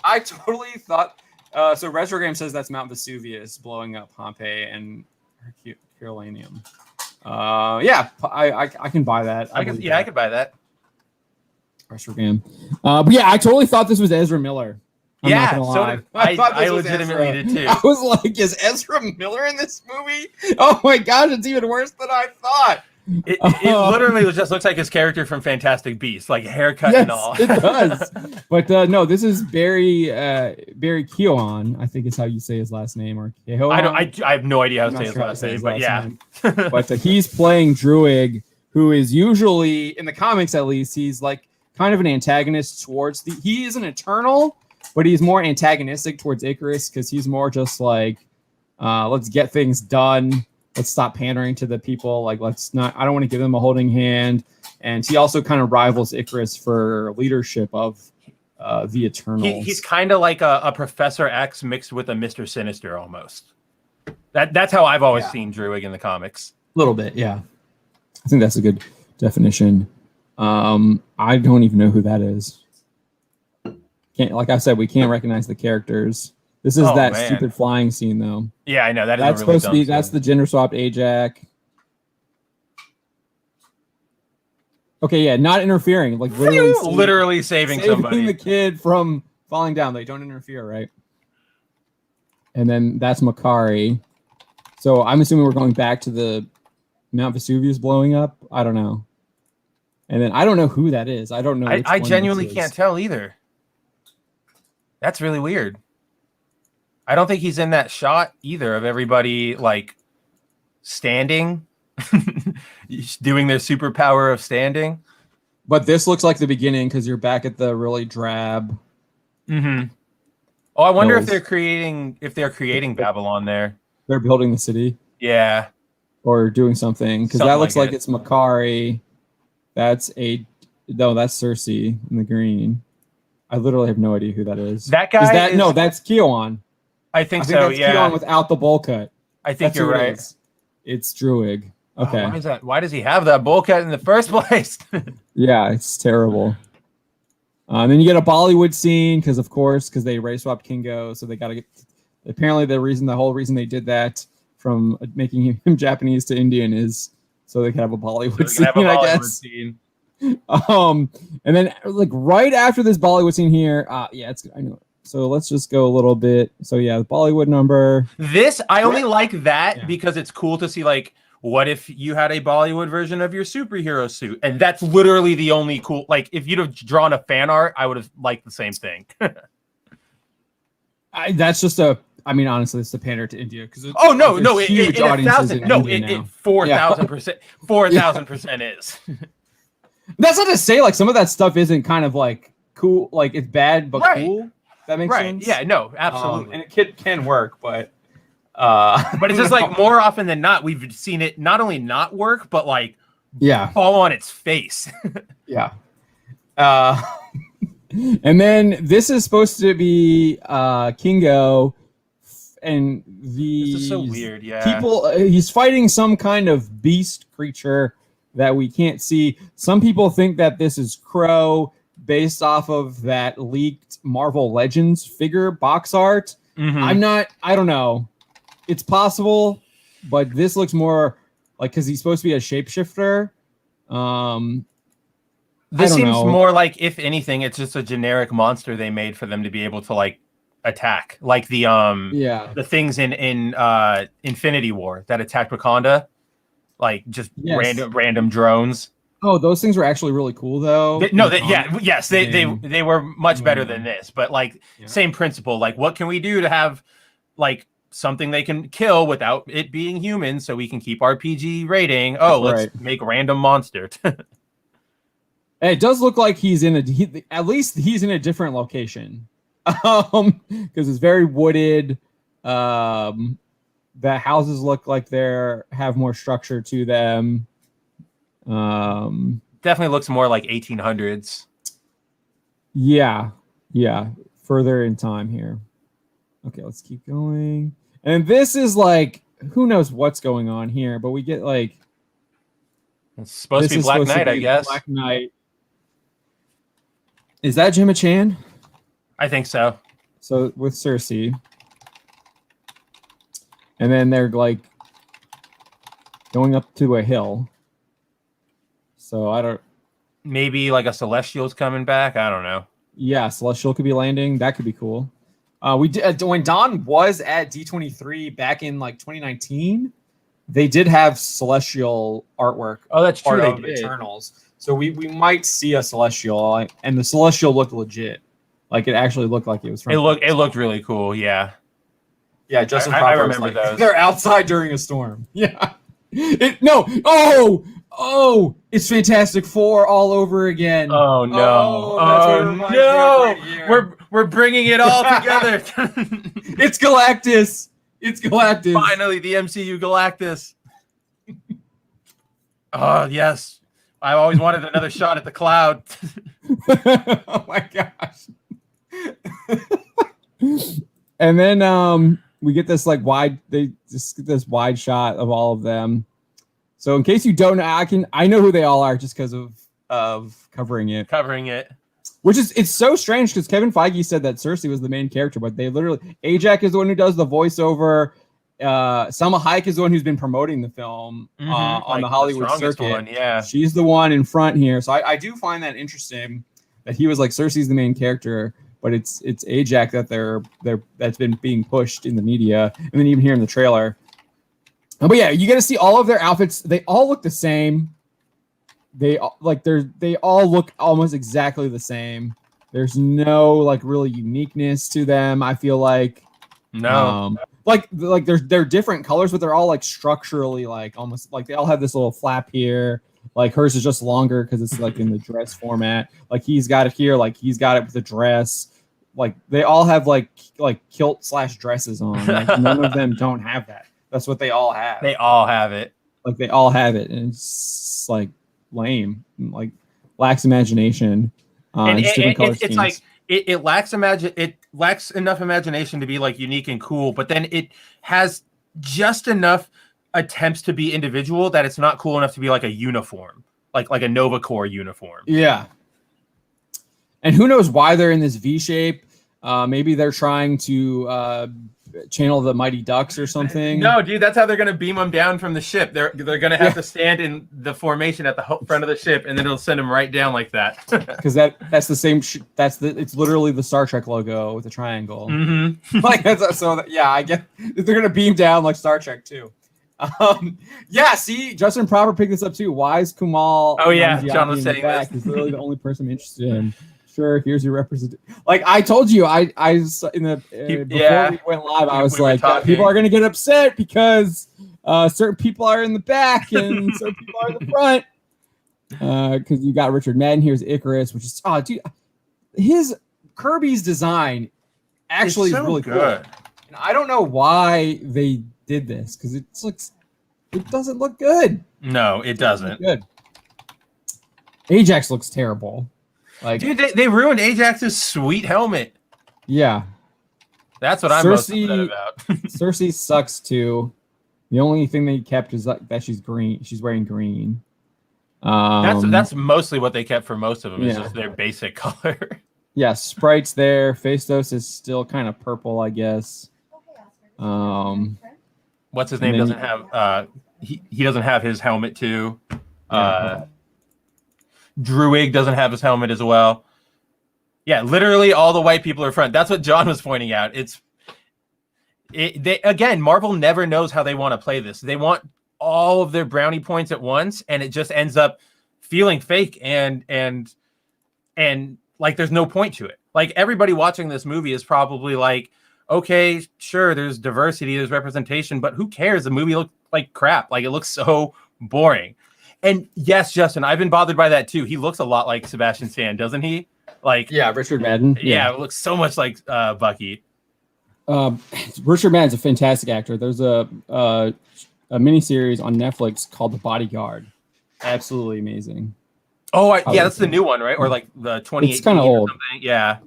I totally thought. So Retrograms says that's Mount Vesuvius blowing up Pompeii and Herculaneum. Yeah, I can buy that. I could buy that. Retrogram. But yeah, I totally thought this was Ezra Miller. I'm not gonna lie. I legitimately did too. I was like, is Ezra Miller in this movie? Oh my gosh, it's even worse than I thought. It literally just looks like his character from Fantastic Beasts, like haircut and all. It does. But no, this is Barry Keoghan, I think is how you say his last name, or Keoghan. I have no idea how to say his last name, but yeah. But he's playing Druig, who is usually in the comics at least, he's like kind of an antagonist towards he is an Eternal, but he's more antagonistic towards Icarus because he's more just like, let's get things done. Let's stop pandering to the people. Like, I don't want to give them a holding hand. And he also kind of rivals Icarus for leadership of the Eternals. He's kind of like a Professor X mixed with a Mr. Sinister almost. That's how I've always seen Druig in the comics. A little bit, yeah. I think that's a good definition. I don't even know who that is. Like I said, we can't recognize the characters. This is stupid flying scene, though. Yeah, I know. That's supposed to be. That's the gender swapped Ajax. Okay, yeah, not interfering. Like literally saving somebody. The kid from falling down. They don't interfere, right? And then that's Makari. So I'm assuming we're going back to the Mount Vesuvius blowing up. I don't know. And then I don't know who that is. I don't know. I genuinely can't tell either. That's really weird. I don't think he's in that shot either of everybody like standing, doing their superpower of standing. But this looks like the beginning because you're back at the really drab. Mm-hmm. Oh, I wonder if hills. they're creating Babylon there. They're building the city Yeah. or doing something because Something that looks like like it. it's Makari. That's Cersei in the green. I literally have no idea who that is. That guy No, that's Keon. I think I think so, that's yeah. Keon without the bowl cut. I think That's you're who it right. is. It's Druig. Okay. Oh, why is that? Why does he have that bowl cut in the first place? Yeah, it's terrible. And then you get a Bollywood scene because they race swapped Kingo, so they got to get. Apparently, the whole reason they did that from making him Japanese to Indian is so they could have a Bollywood scene, I guess. Scene. And then like right after this Bollywood scene here, I know. So let's just go a little bit. So yeah, the Bollywood number. This I only like that Yeah. because it's cool to see like what if you had a Bollywood version of your superhero suit? And that's literally the only cool like if you'd have drawn a fan art, I would have liked the same thing. That's just a. I mean, honestly, it's to pander to India because Oh no, no, huge audiences in India now. 4,000%, 4,000% is. That's not to say like some of that stuff isn't kind of like cool, like it's bad but Right. cool. That makes Right? sense. Yeah, no, absolutely. And it can work, but But it's just like more often than not, we've seen it not only not work, but like yeah, fall on its face. yeah. And then this is supposed to be Kingo, and This is so weird. Yeah. people. He's fighting some kind of beast creature that we can't see. Some people think that this is Crow, based off of that leaked Marvel Legends figure box art. Mhm. I don't know. It's possible, but this looks more like because he's supposed to be a shapeshifter. This I don't seems know. more like, if anything, it's just a generic monster they made for them to be able to like attack, like the Yeah. the things in Infinity War that attacked Wakanda, like just Yes. random drones. Oh, those things were actually really cool, though. They were much better than this, but like Yeah. same principle. Like, what can we do to have like something they can kill without it being human, so we can keep our PG rating? Oh, let's Right. make random monster. And it does look like at least he's in a different location, because it's very wooded. The houses look like have more structure to them. Definitely looks more like 1800s. Yeah, further in time here. Okay, let's keep going. And this is like, who knows what's going on here, but we get like It's supposed this to be is Black supposed to Knight, I be guess. Black Knight. Is that Gemma Chan? I think so. So with Cersei, and then they're like going up to a hill. So I don't. Maybe like a Celestial's coming back. I don't know. Yeah, Celestial could be landing. That could be cool. We did when Don was at D23 back in like 2019. They did have Celestial artwork. Oh, that's true. Part They of did. Eternals. So we might see a Celestial, and the Celestial looked legit. Like it actually looked like it was from. It looked really cool. Yeah. Yeah, Justin I Crawford's remember like, those. they're outside during a storm. Yeah. It's Fantastic Four all over again. Oh no! that's what it reminds me of right here. We're bringing it all together. It's Galactus. It's Galactus. Finally, the MCU Galactus. Oh yes, I always wanted another shot at the cloud. Oh my gosh. And then we get this like wide. They just get this wide shot of all of them. So in case you don't know, I know who they all are just because of covering it. Which is it's so strange because Kevin Feige said that Cersei was the main character, but they literally Ajak is the one who does the voiceover. Salma Hayek is the one who's been promoting the film on the Hollywood circuit. One, yeah. She's the one in front here. So I do find that interesting that he was like Cersei's the main character, but it's Ajak that's been being pushed in the media, and then even here in the trailer. But yeah, you get to see all of their outfits. They all look the same. They all look almost exactly the same. There's no like really uniqueness to them. I feel like No. like they're different colors, but they're all like structurally like almost like they all have this little flap here. Like hers is just longer because it's like in the dress format. Like he's got it here, like he's got it with the dress. like they all have like kilt / dresses on. Like none of them don't have that. That's what they all have. They all have it. Like they all have it, and it's like lame, like lacks imagination. And Just different color it's schemes. like it lacks enough imagination to be like unique and cool, but then it has just enough attempts to be individual that it's not cool enough to be like a uniform, like a Nova Corps uniform. Yeah. And who knows why they're in this V shape? Maybe they're trying to channel the Mighty Ducks or something. No, dude, that's how they're gonna beam them down from the ship. They're gonna have to stand in the formation at the front of the ship, and then it'll send them right down like that. Because that's the same. It's literally the Star Trek logo with a triangle. Mm-hmm. Like yeah, I get they're gonna beam down like Star Trek too. Yeah, see, Justin Proper picked this up too. Why is Kumal? Oh yeah, Nanjiani John was in the saying back? this. He's literally the only person I'm interested in. Sure, here's your representation. Like I told you, I in the before we went live, I was like, people are gonna get upset because certain people are in the back and certain people are in the front. Because you got Richard Madden here's Icarus, which is dude, his Kirby's design actually is really good. cool. And I don't know why they did this because it doesn't look good. No, it doesn't. Good. Ajax looks terrible. Like, dude, they ruined Ajax's sweet helmet. Yeah, that's what I'm most upset about. Cersei sucks too. The only thing they kept is that she's green. She's wearing green. That's mostly what they kept for most of them. Is Yeah. just their basic color. Yeah, Sprite's there. Phaistos is still kind of purple, I guess. What's his name doesn't have he doesn't have his helmet too. Druig doesn't have his helmet as well. Yeah, literally all the white people are front. That's what John was pointing out. Marvel never knows how they want to play this. They want all of their brownie points at once, and it just ends up feeling fake and like there's no point to it. Like everybody watching this movie is probably like, okay, sure, there's diversity, there's representation, but who cares? The movie looks like crap. Like it looks so boring. And yes, Justin, I've been bothered by that too. He looks a lot like Sebastian Stan, doesn't he? Like Richard Madden. Yeah, it looks so much like Bucky. Richard Madden's a fantastic actor. There's a miniseries on Netflix called The Bodyguard. Absolutely amazing. Oh, that's the new one, right? Or like the 2018. It's kind of old. Yeah.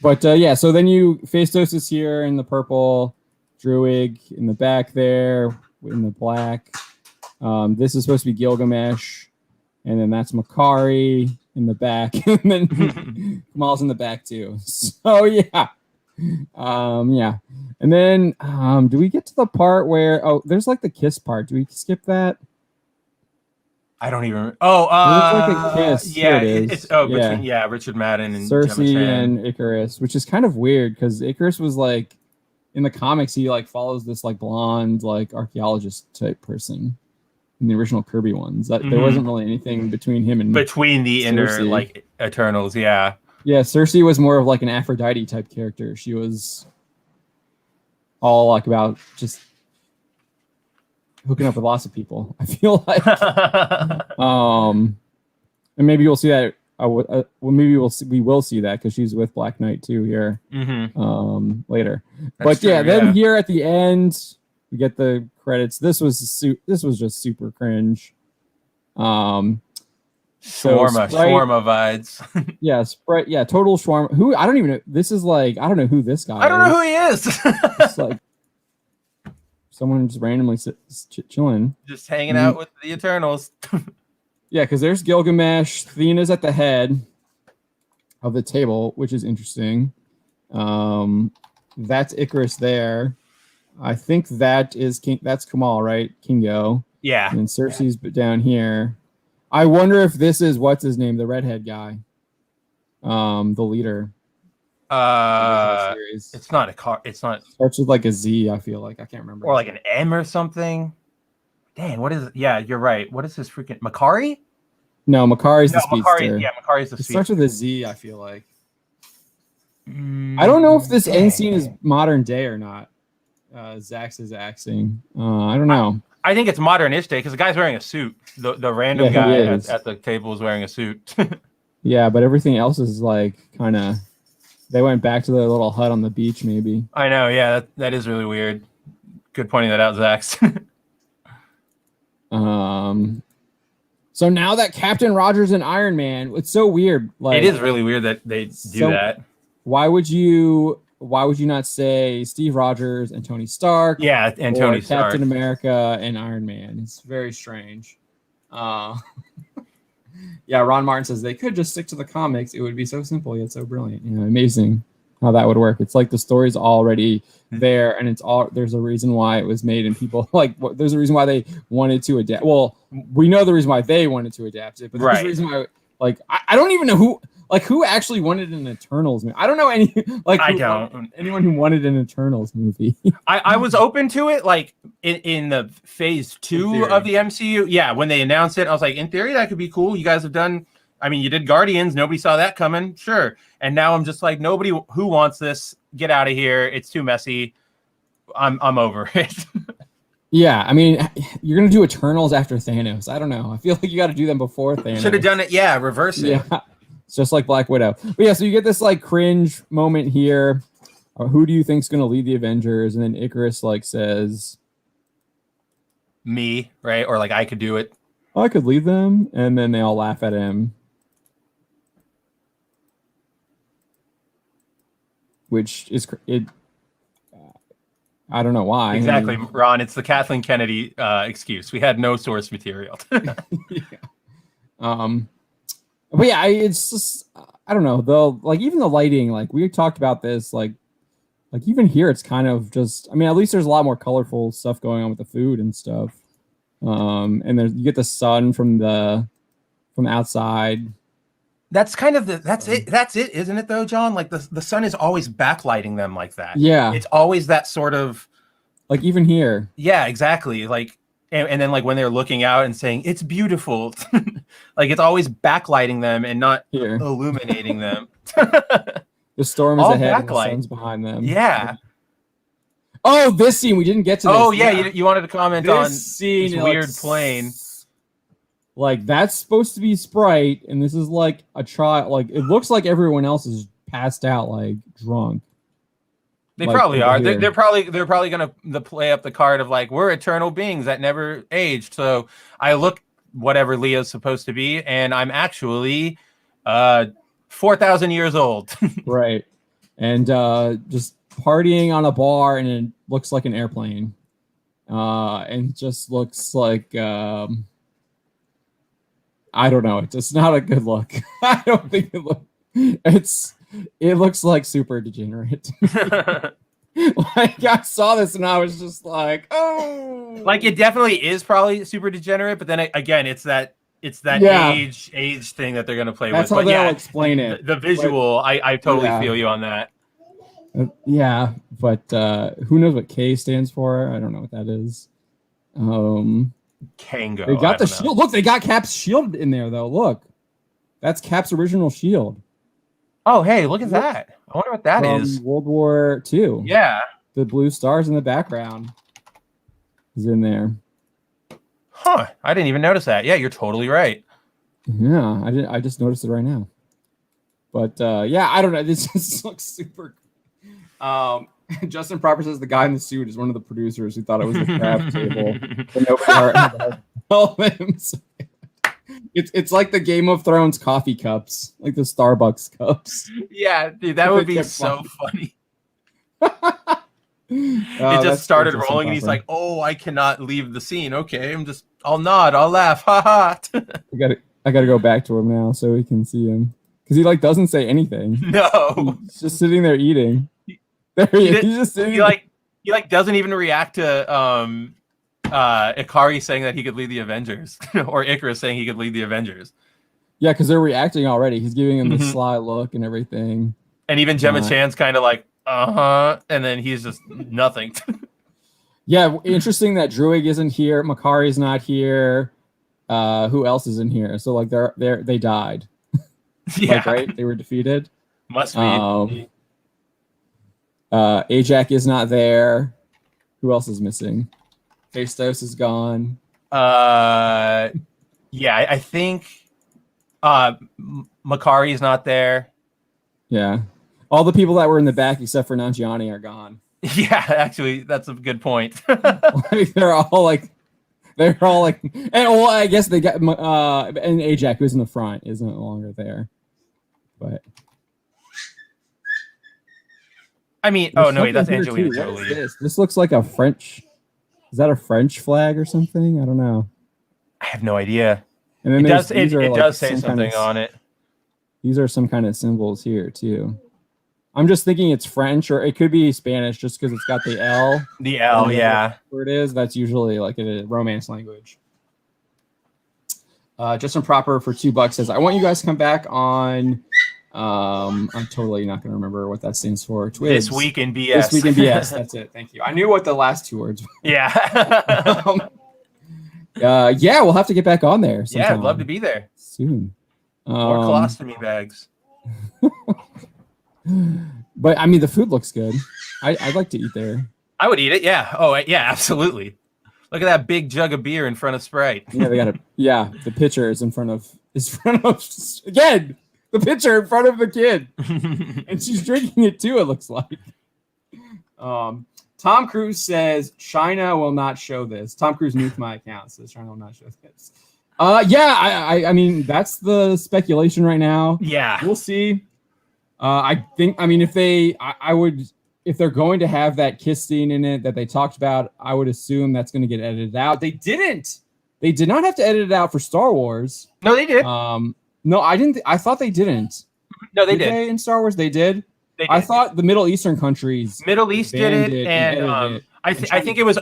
But so then Phaistos is here in the purple, Druig in the back there in the black. This is supposed to be Gilgamesh, and then that's Makari in the back, and then Kamal's in the back too. So yeah. And then do we get to the part where there's like the kiss part? Do we skip that? I don't even. Like a kiss. Yeah, it's between Richard Madden and Cersei and Icarus, which is kind of weird because Icarus was like in the comics he like follows this like blonde like archaeologist type person in the original Kirby ones. That there wasn't really anything between him and the Cersei. inner like Eternals. Yeah, Cersei was more of like an Aphrodite type character. She was all like about just hooking up with lots of people. I feel like, and maybe we'll see that. Maybe we will see that because she's with Black Knight too here later. That's true, then here at the end we get the credits. This was just super cringe. Shawarma vibes. Yeah, Sprite. Yeah, total shawarma. Who I don't even know. This is like I don't know who this guy. I don't know who he is. It's like someone just randomly chilling, just hanging out with the Eternals. Yeah, because there's Gilgamesh. Thena's at the head of the table, which is interesting. That's Icarus there. I think that is that's Kamal, right? Kingo. Yeah. And Cersei's down here. I wonder if this is what's his name, the redhead guy, the leader. It's not a car. It's not. Starts with like a Z. I feel like I can't remember. Or like an M or something. Dang, what is it? Yeah, you're right. What is this freaking Makari? No, Makari's the speedster. Makari's the speedster. It starts with a Z, I feel like. I don't know if this end scene is modern day or not. Zax is axing. I don't know. I think it's modern-ish day because the guy's wearing a suit. The random guy at the table is wearing a suit. Yeah, but everything else is like kind of They went back to their little hut on the beach, maybe. I know, yeah, that is really weird. Good pointing that out, Zax. So now that Captain Rogers and Iron Man, it's so weird. Like, it is really weird that they do that. Why would you not say Steve Rogers and Tony Stark? Yeah, and Tony Stark. Captain America and Iron Man. It's very strange. Yeah, Ron Martin says they could just stick to the comics. It would be so simple yet so brilliant. Amazing how that would work. It's like the story's already there, and there's a reason why it was made, and people there's a reason why they wanted to adapt. Well, we know the reason why they wanted to adapt it, but there's a reason why. I don't even know who actually wanted an Eternals movie. I don't know anyone who wanted an Eternals movie. I was open to it, like in the phase 2 of the MCU. Yeah, when they announced it, I was like, in theory, that could be cool. You guys have done. I mean, you did Guardians. Nobody saw that coming. Sure. And now I'm just like, nobody who wants this, get out of here. It's too messy. I'm over it. Yeah, I mean, you're going to do Eternals after Thanos. I don't know. I feel like you got to do them before Thanos. Should have done it. Yeah, reverse it. Yeah, it's just like Black Widow. But yeah, so you get this like cringe moment here. Who do you think's going to lead the Avengers? And then Icarus says, me, right? Or I could do it. Oh, I could lead them. And then they all laugh at him. Which is it. I don't know why. Exactly, Ron. It's the Kathleen Kennedy excuse. We had no source material. Yeah. But yeah, it's just I don't know though. Even the lighting, we talked about this. Even here, it's kind of just. I mean, at least there's a lot more colorful stuff going on with the food and stuff. And you get the sun from outside. That's kind of that's it, isn't it though, John? The sun is always backlighting them like that. Yeah. It's always that sort of even here. Yeah, exactly. And then when they're looking out and saying it's beautiful, it's always backlighting them and not illuminating them. The storm is all ahead, backlight. And the sun's behind them. Yeah. Oh, this scene we didn't get to. This. Oh yeah, you wanted to comment this on scene, this weird plane. That's supposed to be Sprite, and this is a child. It looks like everyone else is passed out, drunk. They probably are. They're probably gonna play up the card of we're eternal beings that never aged. So I look whatever Leo's supposed to be, and I'm actually 4,000 years old. Right, and just partying on a bar, and it looks like an airplane, and just looks like. I don't know. It's just not a good look. I don't think it looks like super degenerate. I saw this and I was just oh. It definitely is probably super degenerate, but then again, it's that age thing that they're gonna play That's with. That's how they'll explain it. The visual, I totally feel you on that. Yeah, but who knows what K stands for? I don't know what that is. Kango. They got the shield. Look, they got Cap's shield in there, though. Look, that's Cap's original shield. Oh, hey, look at that. I wonder what that is. World War II. Yeah. The blue stars in the background is in there. Huh. I didn't even notice that. Yeah, you're totally right. Yeah, I didn't. I just noticed it right now. But yeah, I don't know. This just looks super. Justin Proper says the guy in the suit is one of the producers who thought it was a craft table. It's like the Game of Thrones coffee cups, like the Starbucks cups. Yeah, dude, that would be so funny. It just started rolling, and he's like, "Oh, I cannot leave the scene. Okay, I'll nod, I'll laugh, ha ha." I gotta go back to him now so we can see him because he doesn't say anything. No, he's just sitting there eating. There he is. He's just sitting. He doesn't even react to Ikari saying that he could lead the Avengers or Icarus saying he could lead the Avengers. Yeah, because they're reacting already. He's giving him the sly look and everything. And even Gemma Chan's kind of and then he's just nothing. Yeah, interesting that Druig isn't here. Makari's not here. Who else is in here? So they died. Yeah, right? They were defeated. Must be. Ajak is not there. Who else is missing? Phastos is gone. Yeah, I think Makari's not there. Yeah. All the people that were in the back, except for Nanjiani, are gone. Yeah, actually, that's a good point. Like, they're all like, and well, I guess they got and Ajax, who's in the front, is no longer there. But I mean, oh no, wait, that's Angelina Jolie. This looks like a French. Is that a French flag or something? I don't know. I have no idea. And then it does say something on it. These are some kind of symbols here too. I'm just thinking it's French, or it could be Spanish, just because it's got the L. The L, yeah. Where it is, that's usually like a Romance language. Justin Proper for $2 says, "I want you guys to come back on." I'm totally not going to remember what that stands for. Twigs. This week in BS. This week in BS. That's it. Thank you. I knew what the last two words were. Yeah. Yeah, we'll have to get back on there sometime. Yeah, I'd love to be there soon. More colostomy bags. But I mean, the food looks good. I'd like to eat there. I would eat it. Yeah. Oh, yeah. Absolutely. Look at that big jug of beer in front of Sprite. Yeah, they got the pitcher is in front of again. The pitcher in front of the kid, and she's drinking it too. It looks like. Tom Cruise says China will not show this. Tom Cruise nuked my account. Says China will not show this. Yeah. I mean, that's the speculation right now. Yeah, we'll see. I think. I mean, if they're going to have that kiss scene in it that they talked about, I would assume that's going to get edited out. They didn't. They did not have to edit it out for Star Wars. No, they did. No, I didn't. I thought they didn't. No, they did. In Star Wars, they did. I thought the Middle Eastern countries. Middle East did it, and I think it was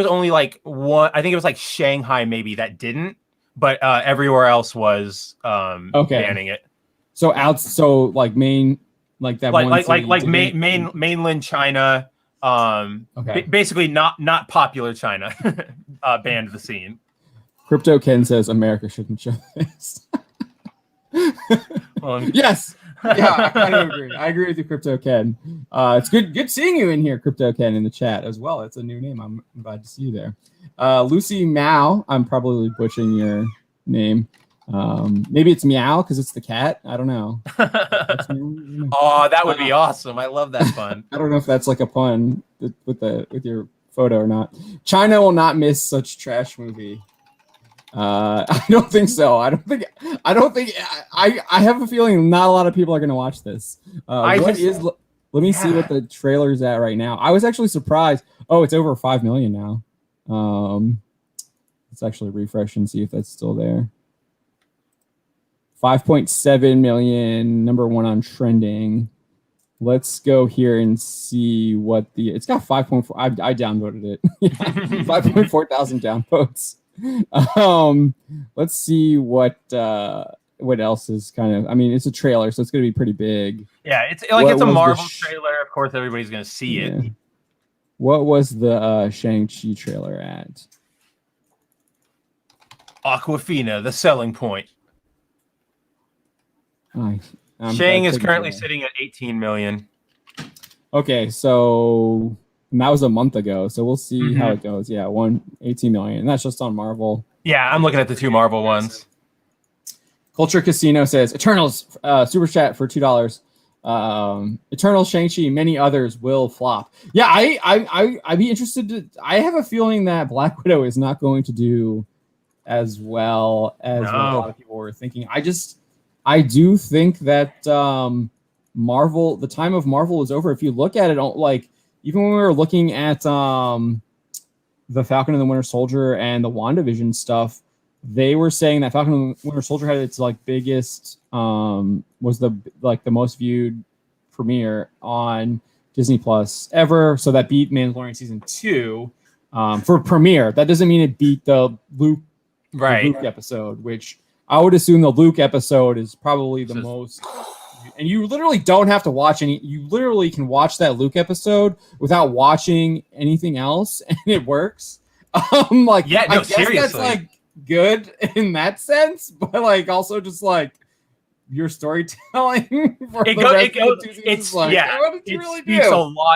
only like one. I think it was like Shanghai maybe that didn't, but everywhere else was banning it. So like main. Like that, mainland China, basically not popular China, banned the scene. Crypto Ken says America shouldn't show this. Yes, yeah, I kind of agree. I agree with you, Crypto Ken. It's good seeing you in here, Crypto Ken, in the chat as well. It's a new name. I'm glad to see you there. Lucy Mao, I'm probably butchering your name. Maybe it's Meow because it's the cat. I don't know. Oh, that would be awesome. I love that pun. I don't know if that's like a pun with your photo or not. China will not miss such trash movie. I don't think so. I have a feeling not a lot of people are going to watch this. Let me see what the trailer's at right now. I was actually surprised. Oh, it's over 5 million now. Let's actually refresh and see if that's still there. 5.7 million, number one on trending. Let's go here and see what it's got 5.4. I downvoted it. 5.4 thousand downvotes. Let's see what else is kind of. I mean, it's a trailer, so it's going to be pretty big. Yeah, it's a Marvel trailer. Of course, everybody's going to see it. What was the Shang-Chi trailer at? Aquafina, the selling point. Shang is currently sitting at 18 million. Okay, so that was a month ago, so we'll see how it goes. Yeah, 18 million, and that's just on Marvel. Yeah, I'm looking at the two Marvel ones. Culture Casino says Eternals super chat for $2. Eternals, Shang-Chi, many others will flop. Yeah, I'd be interested. I have a feeling that Black Widow is not going to do as well as what a lot of people were thinking. I do think that Marvel, the time of Marvel is over. If you look at it, like even when we were looking at the Falcon and the Winter Soldier and the WandaVision stuff, they were saying that Falcon and the Winter Soldier had its like biggest was the most viewed premiere on Disney Plus ever. So that beat Mandalorian season 2 for premiere. That doesn't mean it beat the Luke episode, which I would assume the Luke episode is probably the most. And you literally don't have to watch any. You literally can watch that Luke episode without watching anything else, and it works. I guess seriously. That's like good in that sense, but like also just like your storytelling.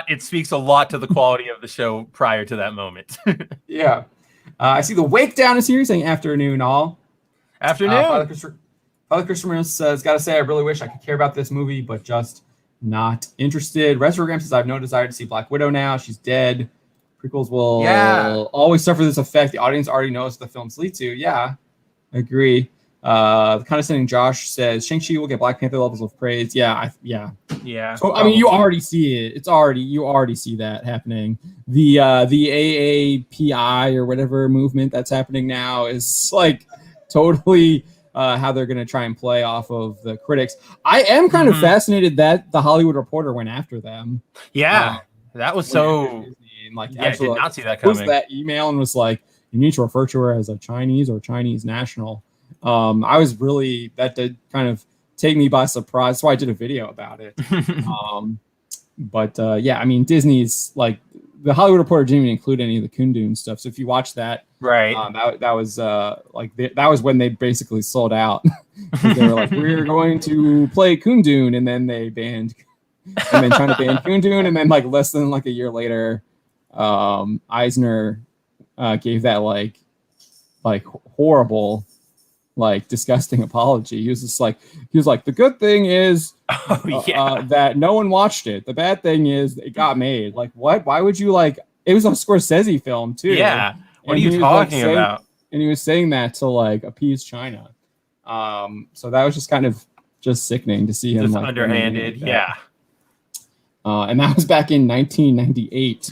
It speaks a lot to the quality of the show prior to that moment. Yeah, I see the Wake Down is here saying afternoon all. Afternoon. Father Christopher says, "Gotta say, I really wish I could care about this movie, but just Not interested. Retrogram says, I have no desire to see Black Widow now. She's dead. Prequels will always suffer this effect. The audience already knows what the films lead to. Yeah, I agree. The condescending Josh says Shang-Chi will get Black Panther levels of praise. Yeah. So, I mean, you already see it. You already see that happening. The AAPI or whatever movement that's happening now is like totally how they're going to try and play off of the critics. I am kind of fascinated that the Hollywood Reporter went after them. Yeah, that was so. Like, I did not see that coming. Was that email and was like, you need to refer to her as a Chinese or Chinese national. I was really, that did kind of take me by surprise. That's why I did a video about it. But yeah, I mean, Disney's like, the Hollywood Reporter didn't even include any of the Kundun stuff. So if you watch that, right, that was like that was when they basically sold out. They were like, we're going to play Kundun, and then they banned, and then trying to ban Kundun, and then like less than like a year later, Eisner gave that like horrible, like disgusting apology. He was like, the good thing is that no one watched it. The bad thing is it got made. Like, what? Why would you like? It was a Scorsese film too. Yeah. What are you talking about? And he was saying that to like appease China. So that was just kind of just sickening to see him just like underhanded. Yeah. And that was back in 1998.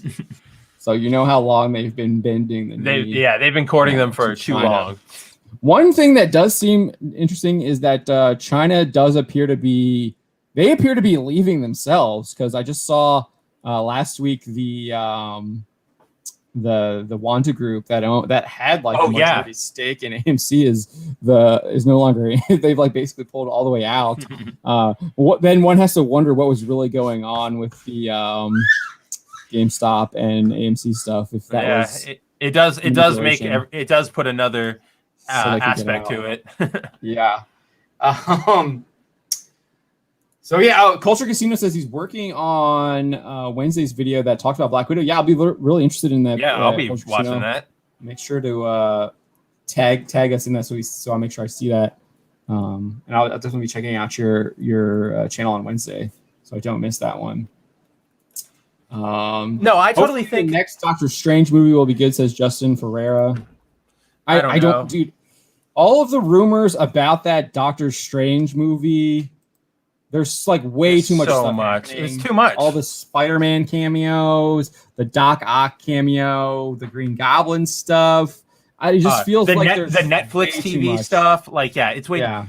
So you know how long they've been bending the knee. They've been courting them for too long. One thing that does seem interesting is that China does appear to be leaving themselves, because I just saw last week the Wanda Group that had like a majority stake in AMC is no longer. They've like basically pulled all the way out. Then one has to wonder what was really going on with the GameStop and AMC stuff. If that was it does put another aspect to it. Yeah. So Culture Casino says he's working on Wednesday's video that talked about Black Widow. Yeah, I'll be really interested in that. Yeah, I'll be watching that. Make sure to tag us in that so I'll make sure I see that. And I'll definitely be checking out your channel on Wednesday so I don't miss that one. No, I totally think the next Doctor Strange movie will be good, says Justin Ferreira. I don't, dude. All of the rumors about that Doctor Strange movie, there's like way too much stuff happening. It's too much. All the Spider-Man cameos, the Doc Ock cameo, the Green Goblin stuff. It just feels like there's the Netflix TV stuff. Like, it's way. Yeah.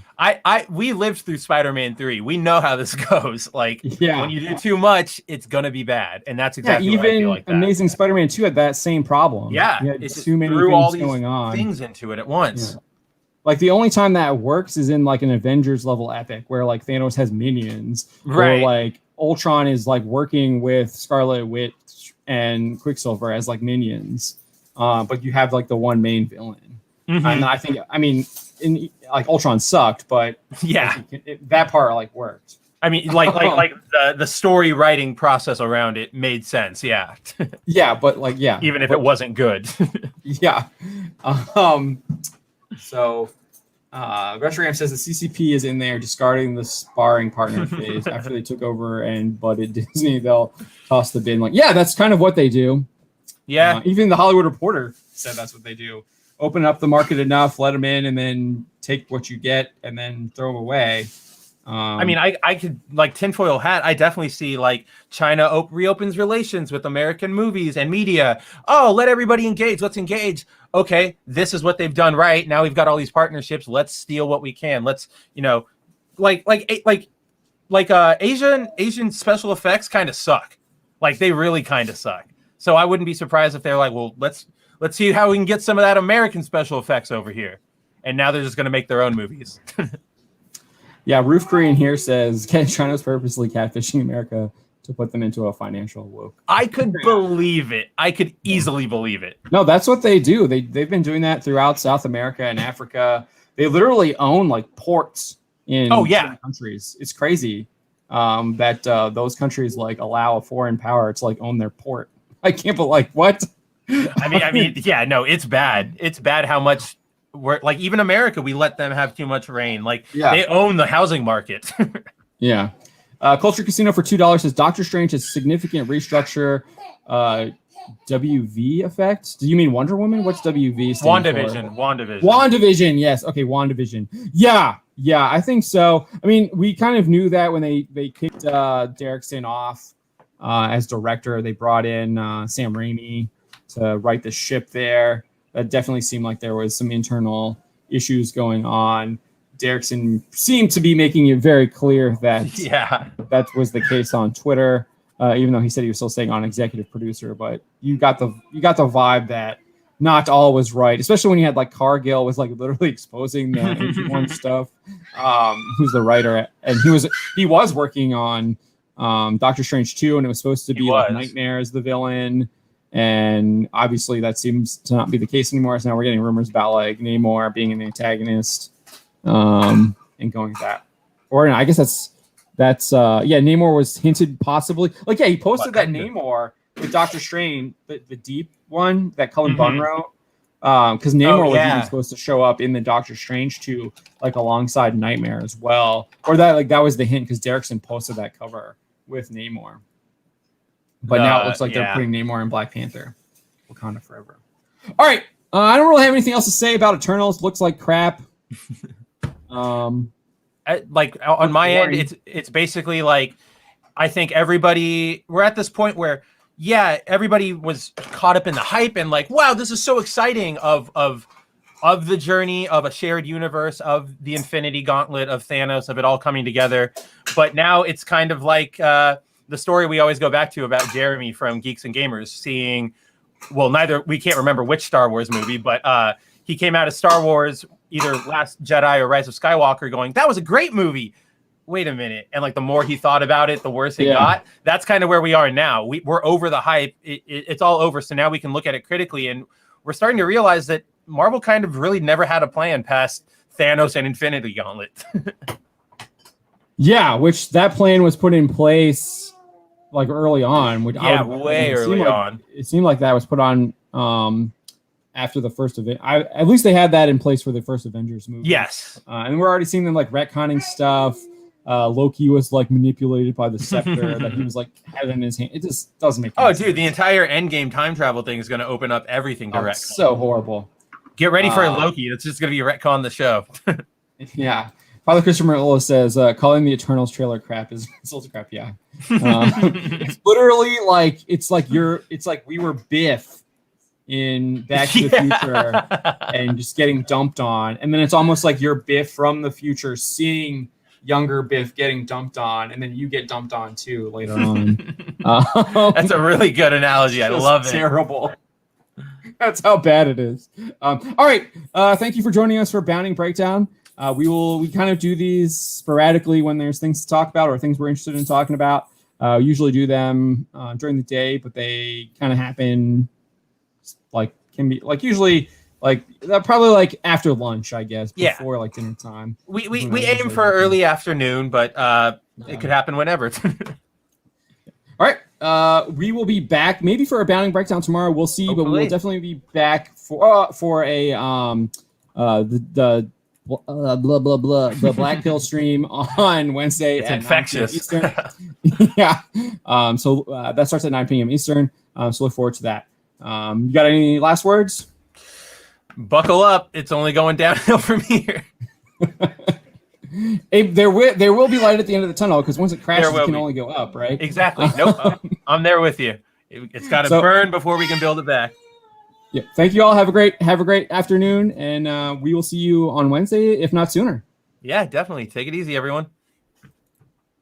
We lived through Spider-Man 3. We know how this goes. Like, when you do too much, it's gonna be bad, and that's exactly what I feel like. Even Amazing Spider-Man 2 had that same problem. Yeah, it's too many things going on. Things into it at once. Yeah. Like the only time that works is in like an Avengers level epic where like Thanos has minions, or like Ultron is like working with Scarlet Witch and Quicksilver as like minions. But you have like the one main villain. And I mean, in like Ultron sucked, but that part like worked. I mean, like the story writing process around it made sense. Yeah. But even if it wasn't good. So Retrogram says the CCP is in there discarding the sparring partner phase after they took over and butted Disney. They'll toss the bin. Like, that's kind of what they do. Yeah. Even the Hollywood Reporter said that's what they do. Open up the market enough, let them in, and then take what you get and then throw them away. I mean, I could, like, tinfoil hat, I definitely see like China reopens relations with American movies and media. Oh, let everybody engage. Let's engage. Okay, this is what they've done right. Now we've got all these partnerships. Let's steal what we can. Let's, Asian special effects kind of suck. Like, they really kind of suck. So I wouldn't be surprised if they're like, well, let's see how we can get some of that American special effects over here. And now they're just going to make their own movies. Roof Korean here says China's purposely catfishing America to put them into a financial woke. I could believe it. I could easily believe it. No, that's what they do. They've been doing that throughout South America and Africa. They literally own like ports in countries. It's crazy that those countries like allow a foreign power to like own their port. I can't believe, like, what? I mean, it's bad. It's bad how much we're like, even America, we let them have too much rain. Like, they own the housing market. Culture Casino for $2 says Doctor Strange has significant restructure. WV effect? Do you mean Wonder Woman? What's WV stand WandaVision. for? WandaVision. WandaVision. Yes. Okay. WandaVision. Yeah. I think so. I mean, we kind of knew that when they kicked Derrickson off as director. They brought in Sam Raimi to write the ship there. That definitely seemed like there was some internal issues going on. Derrickson seemed to be making it very clear that that was the case on Twitter, even though he said he was still staying on executive producer. But you got the vibe that not all was right, especially when you had like Cargill was like literally exposing the AG1 stuff. Who's the writer? And he was working on Doctor Strange 2, and it was supposed to be like Nightmare as the villain. And obviously that seems to not be the case anymore. So now we're getting rumors about like Namor being an antagonist, and going that. Or I guess that's Namor was hinted possibly. Like, he posted that Namor with Doctor Strange, the deep one that Cullen Bunn wrote. Because Namor was even supposed to show up in the Doctor Strange 2, like alongside Nightmare as well. Or that was the hint because Derrickson posted that cover with Namor. But now it looks like they're putting Namor in Black Panther. Wakanda Forever. All right. I don't really have anything else to say about Eternals. Looks like crap. Like on my end, it's basically like I think we're at this point where everybody was caught up in the hype and like, wow, this is so exciting of the journey of a shared universe, of the Infinity Gauntlet, of Thanos, of it all coming together. But now it's kind of like the story we always go back to about Jeremy from Geeks and Gamers seeing, we can't remember which Star Wars movie, but he came out of Star Wars, either Last Jedi or Rise of Skywalker, going, that was a great movie. Wait a minute. And like the more he thought about it, the worse it got. That's kind of where we are now. We're over the hype. It's all over. So now we can look at it critically. And we're starting to realize that Marvel kind of really never had a plan past Thanos and Infinity Gauntlet. Which that plan was put in place like early on. Way early on. It seemed like that was put on after the first event. At least they had that in place for the first Avengers movie. Yes. And we're already seeing them like retconning stuff. Loki was like manipulated by the scepter that he was like had in his hand. It just doesn't make sense. Dude, the entire Endgame time travel thing is going to open up everything to retcon. So horrible. Get ready for Loki. It's just going to be retcon the show. Father Christopher Merlow says calling the Eternals trailer crap is also crap. It's literally like it's like we were Biff in Back to the Future and just getting dumped on, and then it's almost like you're Biff from the future seeing younger Biff getting dumped on, and then you get dumped on too later on. That's a really good analogy. I love it. Terrible. That's how bad it is. All right. Thank you for joining us for Bounding Breakdown. We kind of do these sporadically when there's things to talk about or things we're interested in talking about. Usually do them during the day, but they kind of happen usually probably like after lunch, I guess, before like dinner time. We aim for early afternoon, but it could happen whenever. All right. We will be back maybe for a Bounding Breakdown tomorrow. We'll see, hopefully. But we will definitely be back for a the the Black Pill stream on Wednesday. It's infectious. Eastern. So that starts at 9 p.m. Eastern. So look forward to that. You got any last words? Buckle up. It's only going downhill from here. There will be light at the end of the tunnel because once it crashes, it can only go up, right? Exactly. Nope. I'm there with you. It's got to burn before we can build it back. Yeah. Thank you all. Have a great afternoon, and we will see you on Wednesday, if not sooner. Yeah, definitely. Take it easy, everyone.